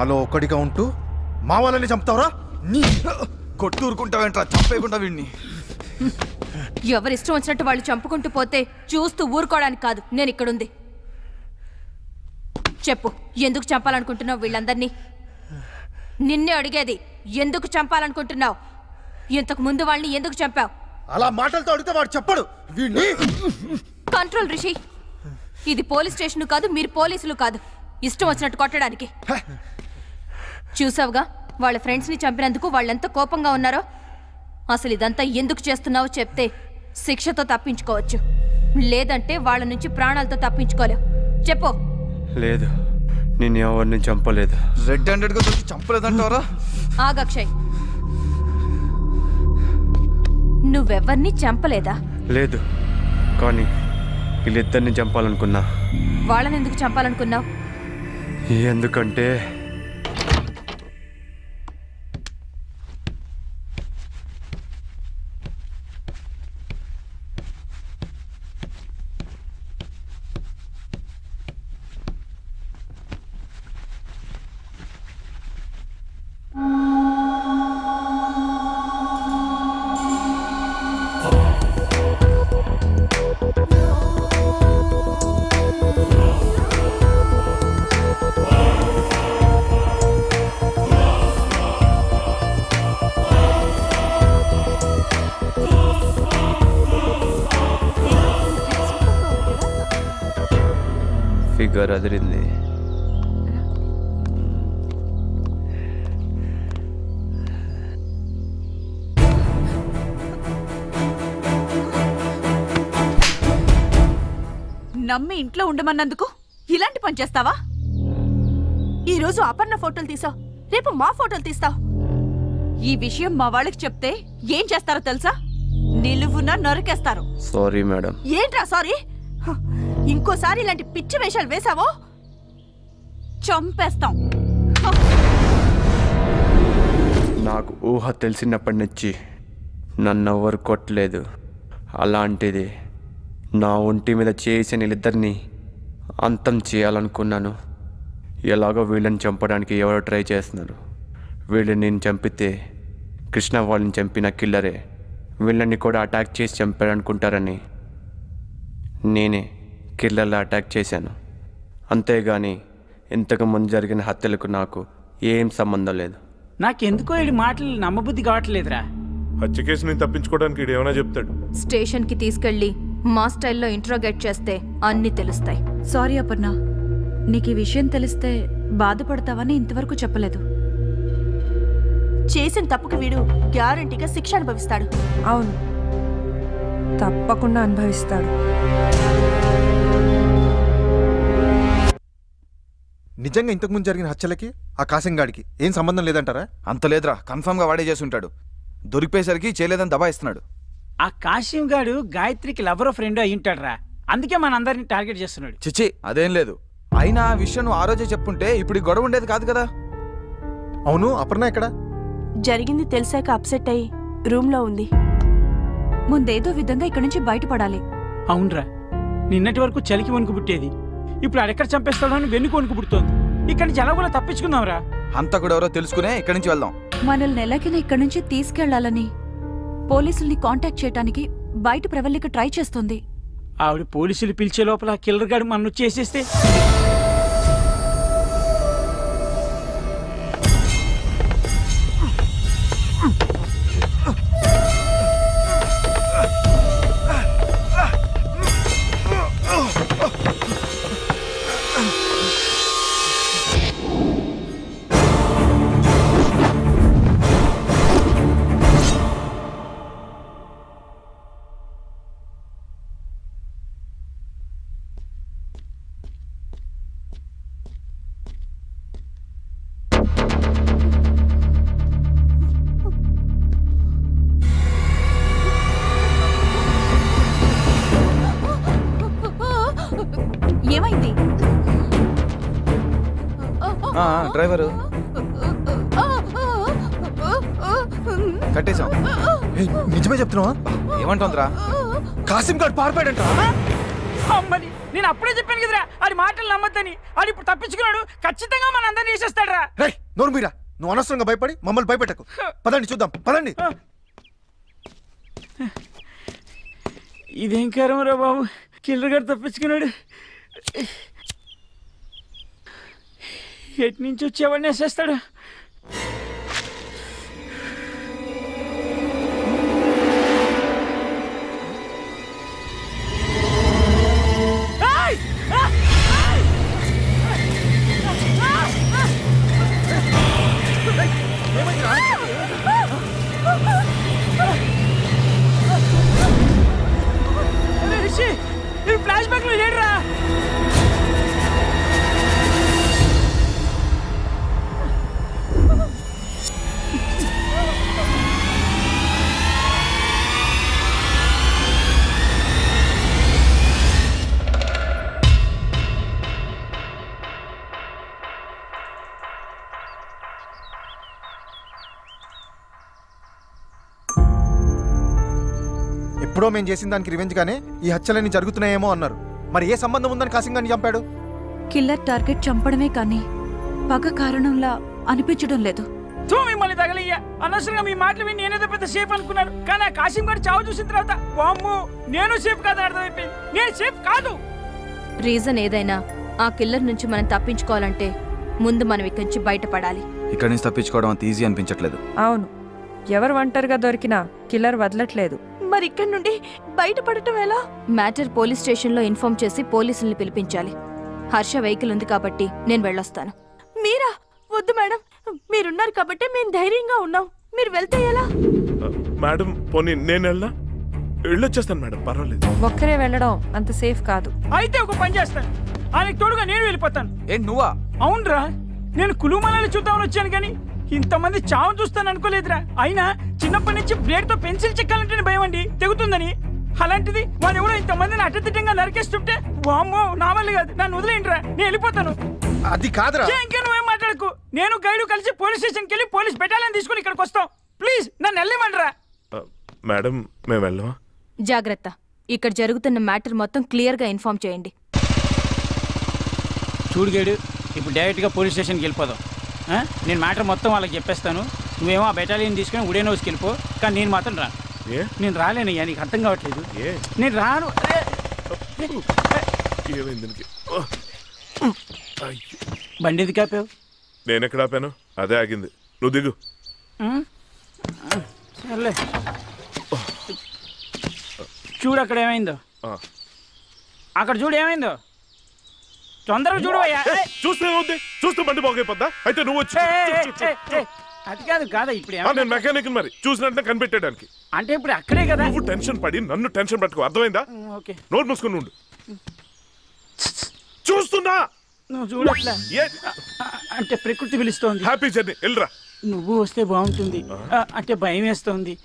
మాలో ఒక్కడిగా ఉంటూ మా వాళ్ళని చంపుతావరా? కొట్టూరుకుంటావేంట్రా, చంపేయకుండా వీడిని. ఎవరిష్టం వచ్చినట్టు వాళ్ళు చంపుకుంటూ పోతే చూస్తూ ఊరుకోవడానికి కాదు నేను ఇక్కడుంది. చెప్పు, ఎందుకు చంపాలనుకుంటున్నావు వీళ్ళందరినీ? నిన్నే అడిగేది, ఎందుకు చంపాలనుకుంటున్నావు? ఇంతకు ముందు వాళ్ళని ఎందుకు చంపావు? అలా మాటలతో అడిగితే వాడు చెప్పడు. వీడిని కంట్రోల్ రిషి, ఇది పోలీస్ స్టేషన్ కాదు, మీరు పోలీసులు కాదు ఇష్టం వచ్చినట్టు కొట్టడానికి. చూసావుగా వాళ్ళ ఫ్రెండ్స్ని చంపినందుకు వాళ్ళెంత కోపంగా ఉన్నారో. అసలు ఇదంతా ఎందుకు చేస్తున్నావో చెప్తే శిక్షతో తప్పించుకోవచ్చు, లేదంటే వాళ్ళ నుంచి ప్రాణాలతో తప్పించుకోలేవు. చెప్పు. లేదు, నేను ఎవరిని చంపలేదు. రెడ్ హ్యాండెడ్ గా దొరికి చంపలేదంటారా? ఆగక్షయ్, నువ్వెవ్వరిని చంపలేదా? లేదు, కానీ వీళ్ళిద్దరిని చంపాలనుకున్నా. వాళ్ళని ఎందుకు చంపాలనుకున్నావు? ఎందుకంటే ఫిగర్ అదిరింది. నమ్మి ఇంట్లో ఉండమన్నందుకు ఇలాంటి పని చేస్తావా? ఈరోజు అపర్ణ ఫోటోలు తీసావు, రేపు మా ఫోటోలు తీస్తావు. ఈ విషయం మా వాళ్ళకి చెప్తే ఏం చేస్తారో తెలుసా? నిలువున నరికేస్తారు. Sorry madam. ఏంట్రా సారీ? ఇంకోసారి ఇలాంటి పిచ్చి వేషాలు వేసావో చంపేస్తాం. నాకు ఊహ తెలిసినప్పటి నుంచి నన్నెవ్వరు కొట్టలేదు. అలాంటిది నా ఒంటి మీద చేసిన వీళ్ళిద్దరినీ అంతం చేయాలనుకున్నాను. ఎలాగో వీళ్ళని చంపడానికి ఎవరో ట్రై చేస్తున్నారు. వీళ్ళని నేను చంపితే కృష్ణ వాళ్ళని చంపిన కిల్లరే వీళ్ళని కూడా అటాక్ చేసి చంపారనుకుంటారని నేనే కిల్లర్లా అటాక్ చేశాను. అంతేగాని ఇంతకుముందు జరిగిన హత్యలకు నాకు ఏం సంబంధం లేదు. నాకెందుకో ఈ మాటలు నమ్మబుద్ధి కావట్లేదురా. హత్య కేసు నేను తప్పించుకోవడానికి ఈడు ఏమైనా చెప్తాడు. స్టేషన్కి తీసుకెళ్ళి మా స్టైల్లో ఇంట్రోగేట్ చేస్తే అన్నీ తెలుస్తాయి. సారీ అపర్ణ, నీకు ఈ విషయం తెలిస్తే బాధపడతావని ఇంతవరకు చెప్పలేదు. చేసిన తప్పుకి వీడు గ్యారంటీగా శిక్ష అనుభవిస్తాడు. అవును, తప్పకుండా అనుభవిస్తాడు. నిజంగా ఇంతకుముందు జరిగిన హత్యలకి ఆ కాసింగాడికి ఏం సంబంధం లేదంటారా? అంత లేదురా, కన్ఫర్మ్ గా వాడే చేసి ఉంటాడు. దొరికిపోయేసరికి చేయలేదని దబాయిస్తున్నాడు. ఆ కాశీం గాడు గాయత్రికి లవరో ఫ్రెండ్ అయి ఉంటాడురా, అందుకే మనందరినీ టార్గెట్ చేస్తున్నాడు. చిచ్చి, అదేం లేదు. అయినా ఆ విషయం నువ్వు ఆ రోజే చెప్పుంటే ఇప్పుడు ఈ గొడవ ఉండేది కాదు కదా. అవును, అపర్ణ ఎక్కడ? జరిగింది తెలిసాక అప్సెట్ అయ్యి రూమ్లో ఉంది. ముందేదో విధంగా ఇక్కడి నుంచి బయటపడాలి. అవునరా, నిన్నటి వరకు చలికి వణుకు పుట్టేది, ఇప్పుడు అడెక్కడ చంపేస్తాడో అని వెన్నుకు వణుకు పుడుతోంది. ఇక్కడి నుంచి ఎలా కూడా తప్పించుకుందాంరా. అంతా కూడా ఎవరో తెలుసుకునే ఇక్కడి నుంచి వెళ్దాం. మనల్ని ఎలాగైనా ఇక్కడి నుంచి తీసుకెళ్లాలని పోలీసుల్ని కాంటాక్ట్ చేయడానికి బయట ప్రవల్లిక ట్రై చేస్తుంది. ఆవిడ పోలీసులు పిలిచే లోపల కిల్లర్ గాడు మన చేసేస్తే ఏమైంది? డ్రైవరు కట్టేశాం. నిజమే చెప్తున్నావా? ఏమంటుందిరా? కాసిం గారు పారిపోయాడంట. అమ్మని నేను అప్పుడే చెప్పాను కదరా ఆడి మాటలు నమ్మద్దని. ఆడు ఇప్పుడు తప్పించుకున్నాడు, ఖచ్చితంగా మన అందరినీ వేసేస్తాడరా. రేయ్ నోరు మీరా, నువ్వు అనవసరంగా భయపడి మమ్మల్ని భయపెట్టకు. పదండి చూద్దాం, పదండి. ఇదేం కారమరా బాబు, కిల్లర్ గారు తప్పించుకున్నాడు. ఎటు నుంచి వచ్చేవాడిని వేసేస్తాడు. ఫ్లాష్ బ్యాక్ లో లేడురా. ఎప్పుడో మేము చేసిన దానికి రివెంజ్ గానే ఈ హత్యలన్నీ జరుగుతున్నాయేమో అన్నారు. మరి ఏ సంబంధం ఉందని కాసింగ్ గారిని చంపాడు? కిల్లర్ టార్గెట్ చంపడమే కానీ పగ కారణంలా అనిపించడం లేదు. మిమ్మల్ని తగలయ్యా, అనవసరంగా మీ మాటలు విని నేనేదో పెద్ద సేఫ్ అనుకున్నాను. కానీ ఆ కాసిం గారు చావు చూసిన తర్వాత వామ్మో నేను సేఫ్ కాదని అర్థమైపోయింది. నేను సేఫ్ కాదు. రీజన్ ఏదైనా ఆ కిల్లర్ నుంచి మనం తప్పించుకోవాలంటే ముందు మనం ఇక్కడి నుంచి బయటపడాలి. ఇక్కడి నుంచి తప్పించుకోవడం అంత ఈజీ అనిపించట్లేదు. అవును, ఎవరు ఒంటరిగా దొరికినా కిల్లర్ వదలట్లేదు. మరి ఇక్కడి నుండి బయటపడటం ఎలా? మ్యాటర్ పోలీస్ స్టేషన్లో ఇన్ఫార్మ్ చేసి పోలీసుల్ని పిలిపించాలి. హర్ష వెహికల్ ఉంది కాబట్టి నేను వెళ్ళొస్తాను. మీరా? వద్దు మేడం, మీరున్నారు కాబట్టి మేము ధైర్యంగా ఉన్నాం. మీరు వెళ్తే ఎలా? మేడం పోనీ నేను వెళ్ళొచ్చేస్తాను మేడం, పర్వాలేదు. ఒక్కరే వెళ్ళడం అంత సేఫ్ కాదు. అయితే ఒక పని చేస్తాను, ఆయనకు తోడుగా నేను వెళ్ళిపోతాను. ఏ నువ్వా? అవునరా, నేను కులుమనాలు చూద్దామని వచ్చాను కానీ ఇంతమంది చావు చూస్తాను అనుకోలేదురా. అయినా చిన్నప్పటి నుంచి బ్లేడ్ తో పెన్సిల్ చెక్కాలంటేనే భయం అండి, తెగుతుందని. అలాంటిది వాడు ఎవరో ఇంతమందిని అడ్డదిడ్డంగా నరికేస్తుంటే వామ్మో నా వల్ల కాదు, నన్ను వదిలేండిరా, నేను వెళ్ళిపోతాను. అది కాదురా. ఇంకా నువ్వేం మాట్లాడకు. నేను గైడు కలిసి పోలీస్ స్టేషన్కి వెళ్ళి పోలీస్ బెటాలియన్ తీసుకుని ఇక్కడికి వస్తాం. ప్లీజ్ నన్ను వెళ్ళమంటారా? మేడం మేము వెళ్ళమా? జాగ్రత్త, ఇక్కడ జరుగుతున్న మ్యాటర్ మొత్తం క్లియర్గా ఇన్ఫార్మ్ చేయండి. చూడు గైడు, ఇప్పుడు డైరెక్ట్గా పోలీస్ స్టేషన్కి వెళ్ళిపోదాం. నేను మ్యాటర్ మొత్తం వాళ్ళకి చెప్పేస్తాను. నువ్వేమో ఆ బెటాలియన్ తీసుకుని ఉడే నోస్కి వెళ్ళిపో. కానీ నేను మాత్రం రాను. నేను రాలేనయ్యా, నీకు అర్థం కావట్లేదు. నేను రాను. బండి ఎందుకు ఆపావు? నేను ఎక్కడ ఆపాను? అదే ఆగింది. నువ్వు దిగు. సర్లే, చూడు అక్కడ ఏమైందో. అక్కడ చూడు ఏమైందో, తొందరగా చూడు. చూస్తే బండి బాగైపోద్దా? అయితే నువ్వు వచ్చి. అది కాదు కాదా, ఇప్పుడు నేను మెకానిక్ మరి చూసినట్టు కనిపెట్టడానికి. అంటే ఇప్పుడు అక్కడే కదా. నువ్వు టెన్షన్ పడి నన్ను టెన్షన్ పట్టుకో, అర్థమైందా? ఓకే, నోట్ మూసుకొని ఉండు. చూస్తున్నా, నువ్వు చూడట్లా. అంటే ప్రకృతి పిలుస్తోంది. హ్యాపీ జర్నీ, వెళ్ళరా. నువ్వు వస్తే బాగుంటుంది, అంటే భయం వేస్తోంది.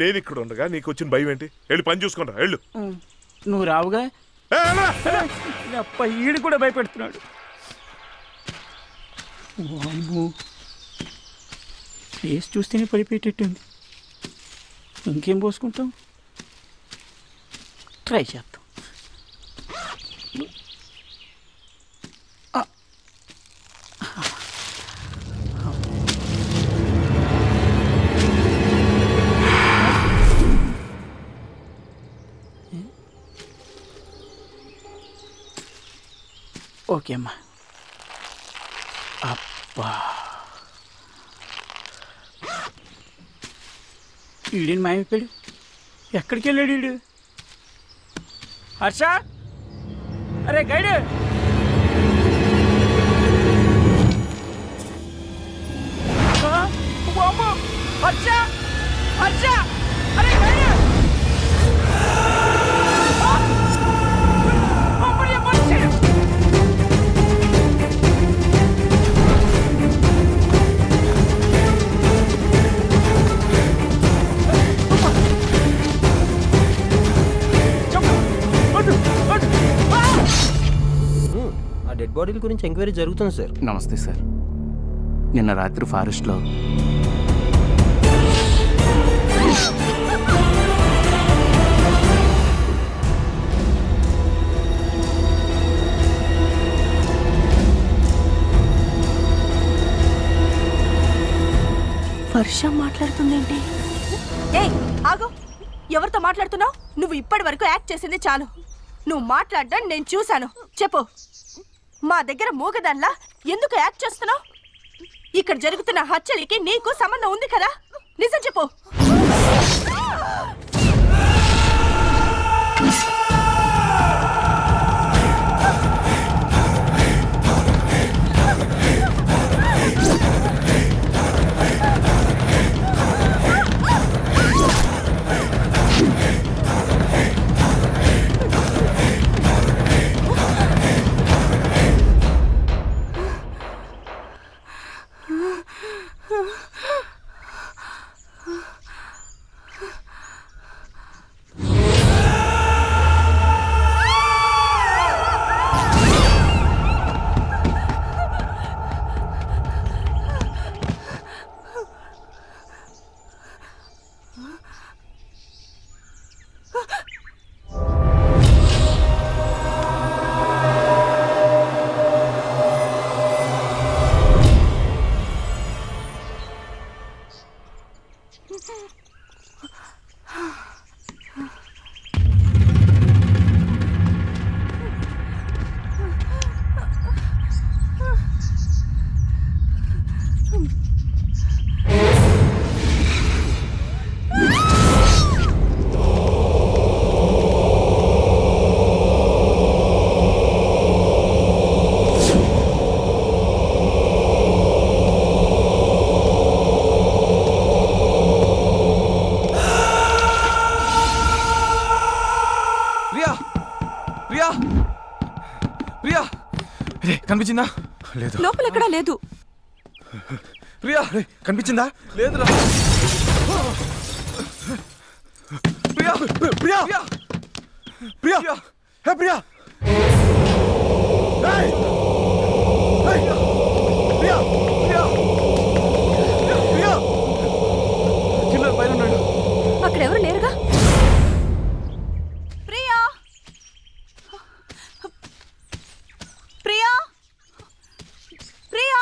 నేను ఇక్కడ ఉండగా నీకు వచ్చిన భయం ఏంటి? వెళ్ళి పని చూసుకుంటా, వెళ్ళు. నువ్వు రావుగా. ఈడు కూడా భయపెడుతున్నాడు. ఫేస్ చూస్తేనే పడిపోయేటట్టుంది. ఇంకేం పోసుకుంటాం, ట్రై చేద్దాం. ఓకే అమ్మా. అబ్బా, ఈడిని మాయమైపోయాడు. ఎక్కడికి వెళ్ళాడు ఈడు? హర్ష, అరే గైడ్, హర్ష, హర్ష, అరే గైడ్. డెడ్ బాడీల గురించి ఎంక్వైరీ జరుగుతుంది సార్. నమస్తే సార్. నిన్న రాత్రి ఫారెస్ట్లో వర్ష మాట్లాడుతుందేంటి? ఏయ్ ఆగు, ఎవరితో మాట్లాడుతున్నావు? నువ్వు ఇప్పటి వరకు యాక్ట్ చేసింది చాలు. నువ్వు మాట్లాడడం నేను చూశాను. చెప్పు, మా దగ్గర మూగదాన్లా ఎందుకు యాక్ట్ చేస్తున్నావు? ఇక్కడ జరుగుతున్న హత్యలకి నీకు సంబంధం ఉంది కదా? నిజం చెప్పు. కనిపించిందా? లేదు. లోపల ఎక్కడా లేదు. ప్రియా కనిపించిందా? లేదురా. ప్రియా ప్రియా ప్రియా హే ప్రియా, ప్రియా ప్రియా ప్రియా కిల్లర్ పైన ఉన్నాడు. అక్కడెవరు లేరుగా? ప్రియా ప్రియా ప్రియా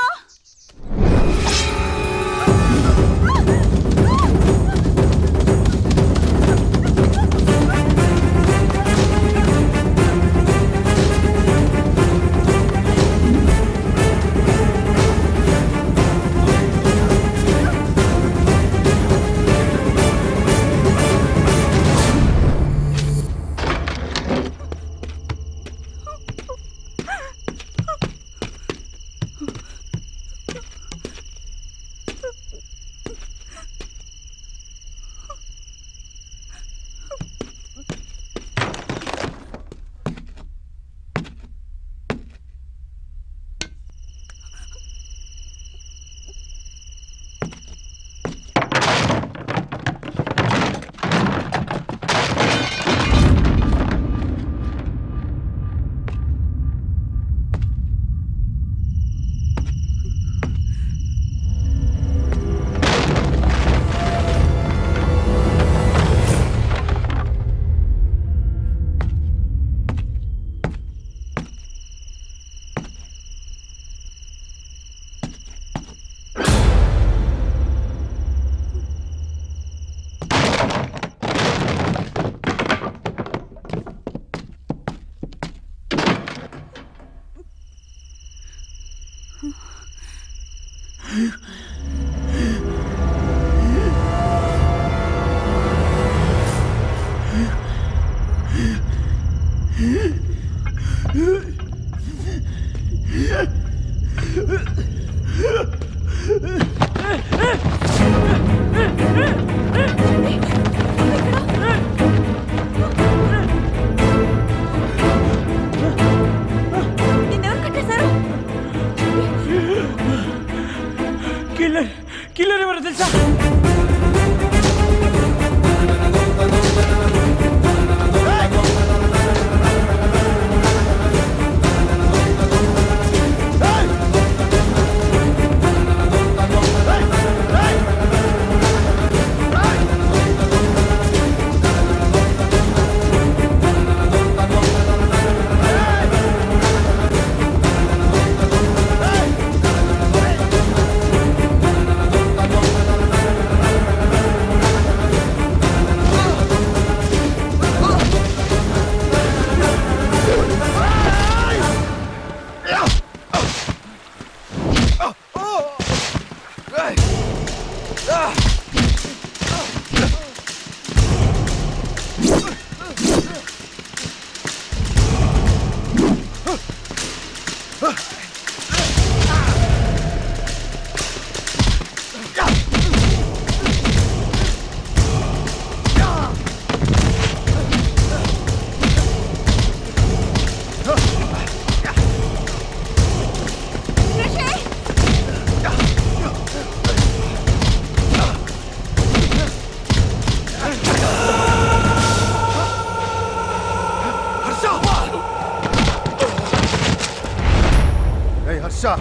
హర్ష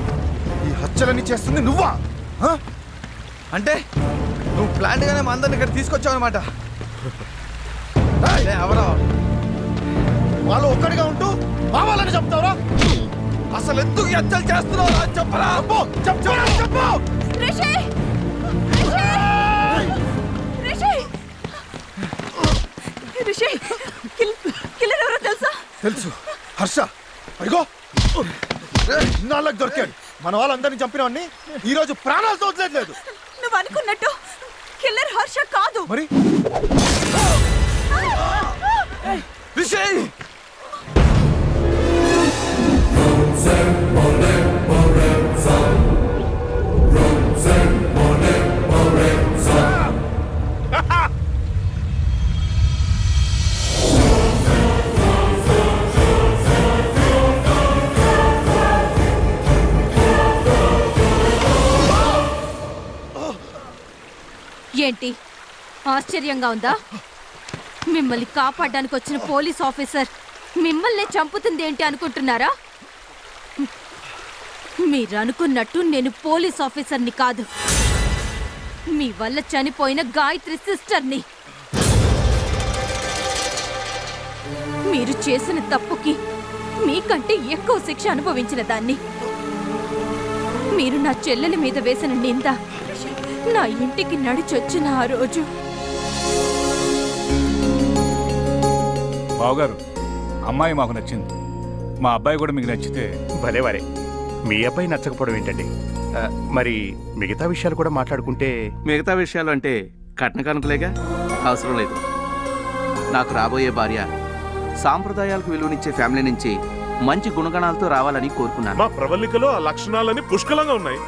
ఈ హత్యలన్నీ చేస్తుంది నువ్వా? అంటే నువ్వు ప్లాంట్ గానే మా అందరిని ఇక్కడ తీసుకొచ్చావు అనమాట. ఎవరో వాళ్ళు ఒక్కడిగా ఉంటూ మా వాళ్ళని చెప్తావరా? అసలు ఎందుకు హత్యలు చేస్తున్నావు చెప్పరా? చెప్పు. రిషి! కిల్లర్ ఎవరో తెలుసా? తెలుసు హర్ష. అడిగో నాళ్ళకి దొరికాడు. మన వాళ్ళందరినీ చంపినవన్నీ ఈ రోజు ప్రాణాలతో వదిలేదు. నువ్వు అనుకున్నట్టు కిల్లర్ హర్ష కాదు. మరి ఏంటి ఆశ్చర్యంగా ఉందా? మిమ్మల్ని కాపాడడానికి వచ్చిన పోలీస్ ఆఫీసర్ మిమ్మల్ని చంపుతుంది ఏంటి అనుకుంటున్నారా? మీరు అనుకున్నట్టు నేను పోలీస్ ఆఫీసర్ని కాదు, మీ వల్ల చనిపోయిన గాయత్రి సిస్టర్ని. మీరు చేసిన తప్పుకి మీకంటే ఎక్కువ శిక్ష అనుభవించిన దాన్ని. మీరు నా చెల్లెలి మీద వేసిన నింద నా ఇంటికి నడిచొచ్చిన ఆ రోజు. బావగారు, అమ్మాయి మాకు నచ్చింది. మా అబ్బాయి కూడా మీకు నచ్చితే భలేవారే. మీ అబ్బాయి నచ్చకపోవడం ఏంటండి? మరి మిగతా విషయాలు కూడా మాట్లాడుకుంటే. మిగతా విషయాలు అంటే కట్న కనుకలేగా, అవసరం లేదు. నాకు రాబోయే భార్య సాంప్రదాయాలకు విలువనిచ్చే ఫ్యామిలీ నుంచి మంచి గుణగణాలతో రావాలని కోరుకున్నాను. మా ప్రవళికలో ఆ లక్షణాలని పుష్కలంగా ఉన్నాయి.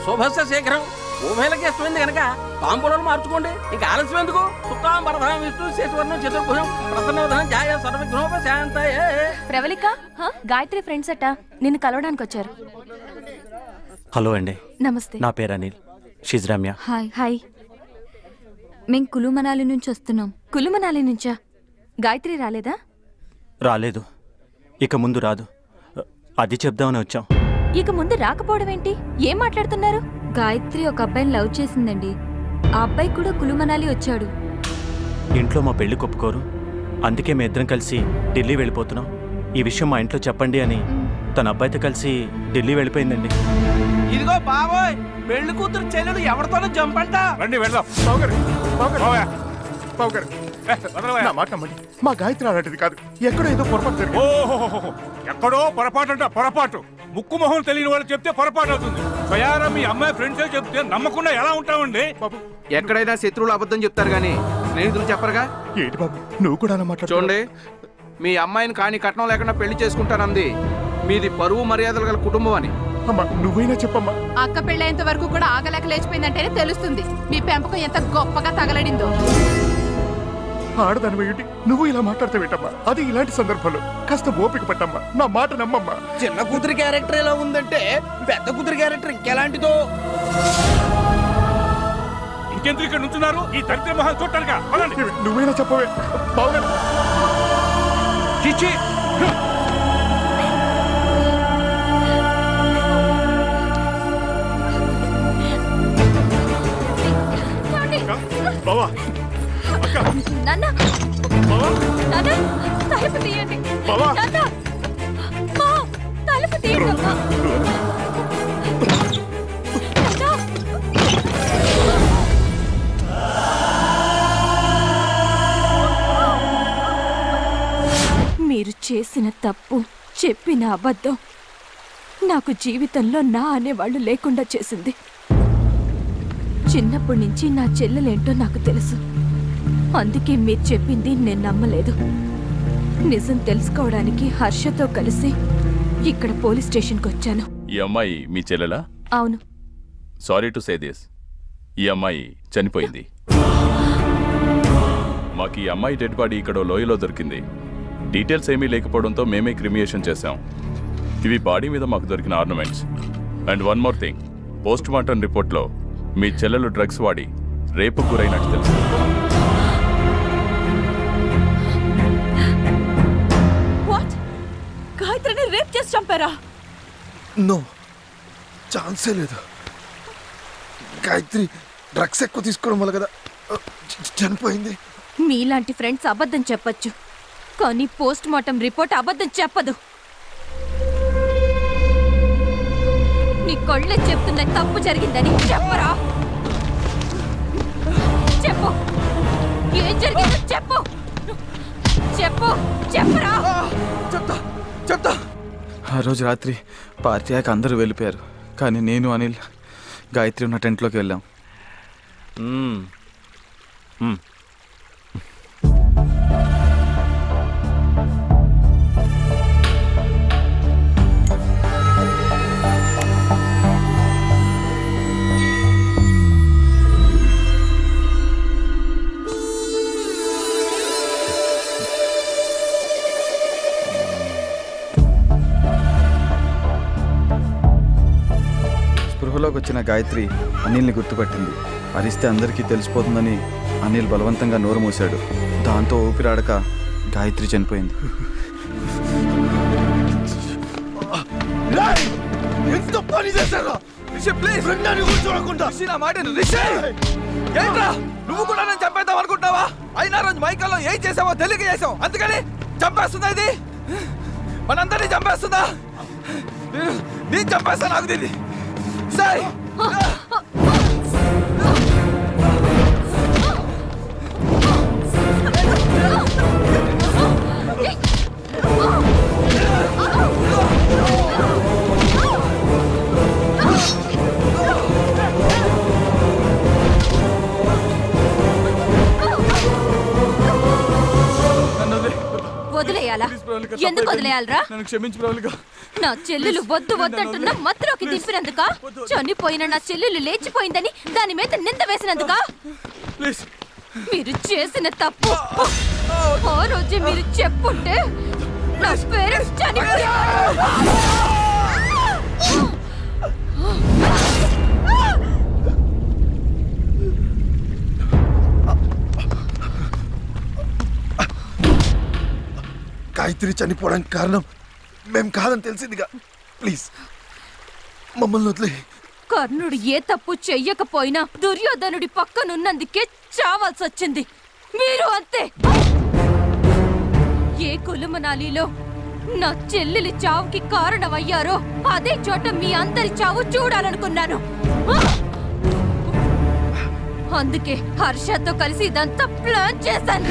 శుభస్య శీఘ్రం. ఉభయలకి ఇష్టమైంది కనుక తాంబూలాలు మార్చుకోండి. ఇక ఆలస్యం ఎందుకు? సుఖం వరదం విష్ణు శేషవర్ణం చతుర్భుజం ప్రసన్నవదనం ఛాయ సర్వగ్రహోప శాంతయే. ప్రవళిక, గాయత్రి ఫ్రెండ్స్ అట నిన్ను కలవడానికి వచ్చారు. హలో అండి. నమస్తే. నా పేరు Anil. She's Ramya. Hi. Hi. మేము కులు మనాలి నుంచి వస్తున్నాం. కులు మనాలి నుంచా? గాయత్రి రాలేదా? రాలేదు, ఇక ముందు రాదు. అది చెప్దామని వచ్చాం. ఇక ముందు రాకపోవడం ఏంటి? ఏం మాట్లాడుతున్నారు? గాయత్రి ఒక అబ్బాయిని లవ్ చేసిందండి. ఆ అబ్బాయి కూడా కులు మనాలి వచ్చాడు. ఇంట్లో మా పెళ్లి ఒప్పుకోరు, అందుకే మేము ఇద్దరం కలిసి ఢిల్లీ వెళ్ళిపోతున్నాం. ఈ విషయం మా ఇంట్లో చెప్పండి అని తన అబ్బాయితో కలిసి ఢిల్లీ వెళ్ళిపోయిందండి. ఇదిగో బాబోయ్, పెళ్లి కూతురు చెల్లెలు ఎవరితోనో జంపంట. రండి వెళ్దాం. మా గాయత్రి అలాంటిది కాదు. ఎక్కడో ఏదో పొరపాటు జరిగింది. ఓహో, ఎక్కడో పొరపాటు అంట. పొరపాటు ముక్కు మొహం తెలియని వాళ్ళు చెప్తే పొరపాటు అవుతుంది. స్వయారా మీ అమ్మాయి ఫ్రెండ్సే చెప్తే నమ్మకుండా ఎలా ఉంటామండి? ఎక్కడైనా శత్రువులు అబద్ధం చెప్తారు కానీ స్నేహితులు చెప్పరుగా. ఏంటి బాబు నువ్వు కూడా అలా మాట్లాడు. చూడండి, మీ అమ్మాయిని కానీ కట్నం లేకుండా పెళ్లి చేసుకుంటానంది. మీది పరువు మర్యాదలు గల కుటుంబం అని. అమ్మా నువ్వైనా చెప్పమ్మా. అక్క పెళ్ళేంత వరకు కూడా ఆగలేక లేచిపోయిందంటేనే తెలుస్తుంది మీ పెంపకం ఎంత గొప్పగా తగలడిందో. ఆడదాని ఏంటి నువ్వు ఇలా మాట్లాడతావేంటమ్మా? అది ఇలాంటి సందర్భంలో కాస్త ఓపిక పట్టమ్మా. నా మాట నమ్మమ్మా. చిన్న కూతురి క్యారెక్టర్ ఎలా ఉందంటే పెద్ద కూతురి క్యారెక్టర్ ఇంకెలాంటిదో. ఇంకెందుకు ఇక్కడ నుంచున్నారు? ఈ దరిద్ర మొహం చూడటానికా? నువ్వైనా చెప్పవే. బావగారు చిచ్చి, బావా, నాన్న, నాన్న, తలుపు తీయండి. నాన్న, మా, తలుపు తీయండి అమ్మా. మీరు చేసిన తప్పు, చెప్పిన అబద్ధం నాకు జీవితంలో నా అనేవాళ్ళు లేకుండా చేసింది. చిన్నప్పటి నుంచి నా చెల్లెలేంటో నాకు తెలుసు. అందుకే మీరు చెప్పింది నేను నమ్మలేదు. నిజం తెలుసుకోవడానికి హర్షతో కలిసి ఇక్కడ పోలీస్ స్టేషన్కి వచ్చాను. ఈ అమ్మాయి మీ చెల్లెలా? అవును. సారీ టు సే దిస్, ఈ అమ్మాయి చనిపోయింది. మాకు ఈ అమ్మాయి డెడ్ బాడీ ఇక్కడ లోయలో దొరికింది. డీటెయిల్స్ ఏమీ లేకపోవడంతో మేమే క్రిమియేషన్ చేశాం. ఇవి బాడీ మీద మాకు దొరికిన ornaments. And one more thing, post mortem రిపోర్ట్లో మీ చెల్లెలు డ్రగ్స్ వాడి రేపుకు గురైనట్టు తెలుసు. గాయత్రిని రేప్ చేసి చంపారా? నో, ఛాన్సే లేదు. గాయత్రి డ్రగ్స్ ఎక్కువ తీసుకోవడం వల్ల కదా చనిపోయింది. మీలాంటి ఫ్రెండ్స్ అబద్ధం చెప్పొచ్చు, కానీ పోస్ట్ మార్టం రిపోర్ట్ అబద్ధం చెప్పదు. నీ కళ్ళే చెప్తున్నాయి తప్పు జరిగిందని. చెప్పరా, చెప్పు, ఏం జరిగిందో చెప్పు, చెప్పు, చెప్పరా. చెప్తా. ఆ రోజు రాత్రి పార్టీ అయ్యాక అందరూ వెళ్ళిపోయారు, కానీ నేను అనిల్ గాయత్రి ఉన్న టెంట్లోకి వెళ్ళాం. స్పృహలోకి వచ్చిన గాయత్రి అనిల్ని గుర్తుపట్టింది. అరిస్తే అందరికీ తెలిసిపోతుందని అనిల్ బలవంతంగా నోరు మూశాడు. దాంతో ఊపిరాడక గాయత్రి చనిపోయింది. ఎంత పని చేశారా? నువ్వు కూడా నన్ను చంపేద్దాం అనుకుంటావా? అయినా రోజు మైకల్లో ఏం చేసావో తెలియక చేసావు, అందుకని చంపేస్తుందా ఇది? మనందరినీ చంపేస్తుందా? నేను చంపేస్తా, నాకు తెలియదు. సరే వదిలేయాలా? ఎందుకు వదిలేయాలరా? నన్ను క్షమించు ప్రవళిక. నా చెల్లెలు వద్దు వద్దంటున్నా మత్తులోకి దింపినందుక? చనిపోయిన నా చెల్లెలు లేచిపోయిందని దాని మీద నింద వేసినందుక? మీరు చేసిన తప్పు ఆ రోజే మీరు చెప్పుంటే నా పేరెంట్స్ చనిపోయారు. గాయత్రి చనిపోవడానికి కారణం మేం కాదని తెలిసిందిగా. ప్లీజ్ మమ్మల్ని వదిలే. కర్ణుడు ఏ తప్పు చెయ్యకపోయినా దుర్యోధనుడి పక్కనున్నందుకే చావాల్సి వచ్చింది. మీరు అంతే. ఏ కులమనాలిలో నా చెల్లెలి చావుకి కారణమయ్యారో అదే చోట మీ అందరి చావు చూడాలనుకున్నాను. అందుకే హర్షతో కలిసి ఇదంతా ప్లాన్ చేశాను.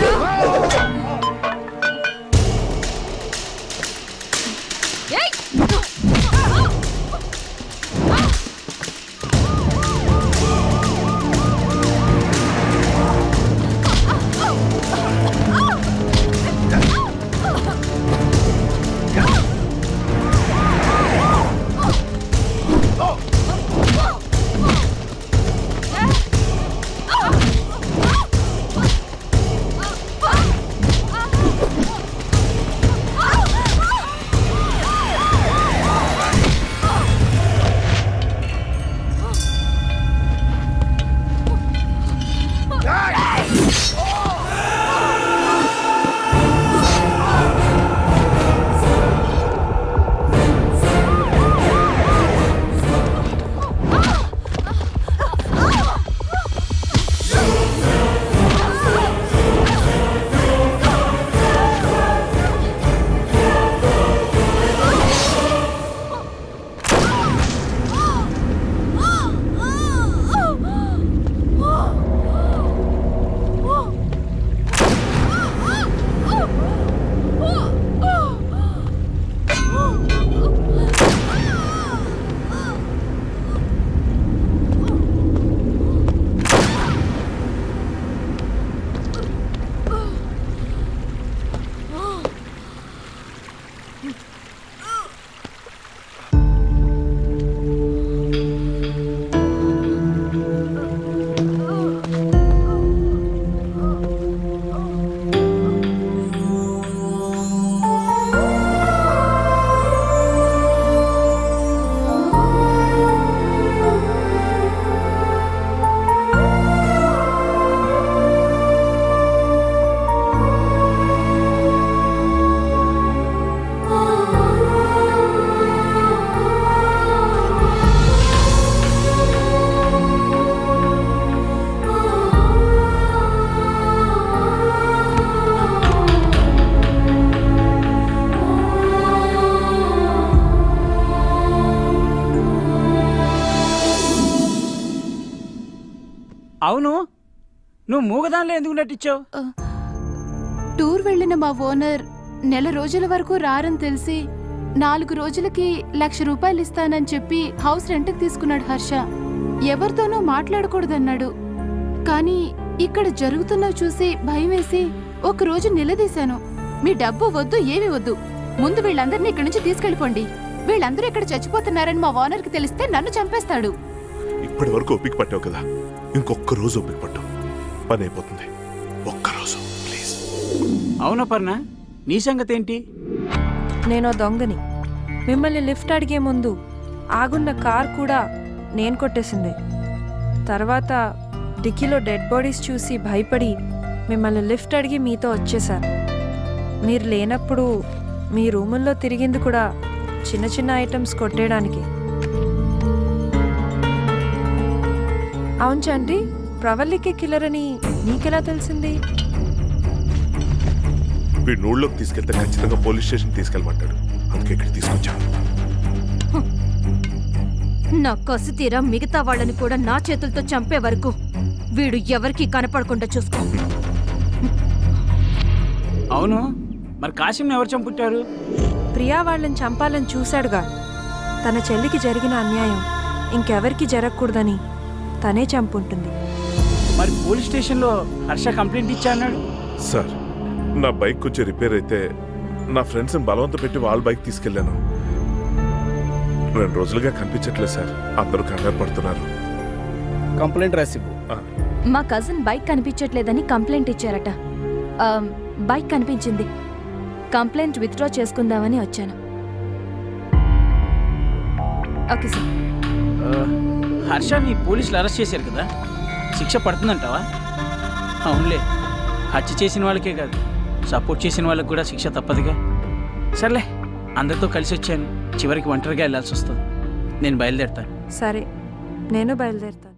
అవును, నువ్వు మూగదానిలో ఎందుకు నటించావు? టూర్ వెళ్ళిన మా ఓనర్ నెల రోజుల వరకు రారని తెలిసి 4 రోజులకి ₹1,00,000 ఇస్తానని చెప్పి హౌస్ రెంట్కి తీసుకున్నాడు హర్ష. ఎవరితోనూ మాట్లాడకూడదన్నాడు. కానీ ఇక్కడ జరుగుతున్నవి చూసి భయం వేసి ఒకరోజు నిలదీశాను. మీ డబ్బు వద్దు, ఏమి వద్దు, ముందు వీళ్ళందరినీ ఇక్కడి నుంచి తీసుకెళ్ళిపోండి. వీళ్ళందరూ ఇక్కడ చచ్చిపోతున్నారని మా ఓనర్కి తెలిస్తే నన్ను చంపేస్తాడు. ఇప్పటి వరకు ఓపిక పట్టావు కదా, ఇంకొక్క రోజు ఓపిక పట్టు, పని అయిపోతుంది. ఒక్కరోజు ప్లీజ్. అవునా పర్ణ, నీ సంగతి ఏంటి? నేను దొంగని. మిమ్మల్ని లిఫ్ట్ అడిగే ముందు ఆగున్న కార్ కూడా నేను కొట్టేసింది. తర్వాత డిక్కీలో డెడ్ బాడీస్ చూసి భయపడి మిమ్మల్ని లిఫ్ట్ అడిగి మీతో వచ్చేసాను. మీరు లేనప్పుడు మీ రూముల్లో తిరిగింది కూడా చిన్న చిన్న ఐటమ్స్ కొట్టేయడానికి. అవును చంటి, ప్రవల్లికే కిల్లర్ అని నీకెలా తెలిసింది? వీడు నూళ్ళలోకి తీసుకెళ్తే ఖచ్చితంగా పోలీస్ స్టేషన్ తీసుకెళ్ళమంటాడు, అందుకే ఇక్కడ తీసుకొచ్చాను. నా కసి తీరా మిగతా వాళ్ళని కూడా నా చేతులతో చంపే వరకు వీడు ఎవరికీ కనపడకుండా చూసుకో. అవును, మరి కాశీంని ఎవరు చంపుట్టారు? ప్రియా వాళ్ళని చంపాలని చూశాడుగా. తన చెల్లికి జరిగిన అన్యాయం ఇంకెవరికి జరగకూడదని తనే చంపుంటుంది. మరి పోలీస్ స్టేషన్లో హర్ష కంప్లైంట్ ఇచ్చా అన్నాడు. సార్, నా బైక్ కొంచెం రిపేర్ అయితే నా ఫ్రెండ్స్ని బలవంత పెట్టి వాళ్ళ బైక్ తీసుకెళ్ళాను. 2 రోజులుగా కనిపించట్లేదు సార్, అందరూ కంగారు పడుతున్నారు. కంప్లైంట్ రాసివ్వు. మా కజిన్ బైక్ కనిపించట్లేదని కంప్లైంట్ ఇచ్చారట. బైక్ కనిపించింది. కంప్లైంట్ విత్డ్రా చేసుకుందామని వచ్చాను. Okay sir. హర్షని పోలీసులు అరెస్ట్ చేశారు కదా, శిక్ష పడుతుందంటావా? అవునులే, హత్య చేసిన వాళ్ళకే కాదు, సపోర్ట్ చేసిన వాళ్ళకి కూడా శిక్ష తప్పదుగా. సర్లే, అందరితో కలిసి వచ్చాను, చివరికి ఒంటరిగా వెళ్ళాల్సి వస్తుంది. నేను బయలుదేరుతాను. సరే, నేను బయలుదేరుతాను.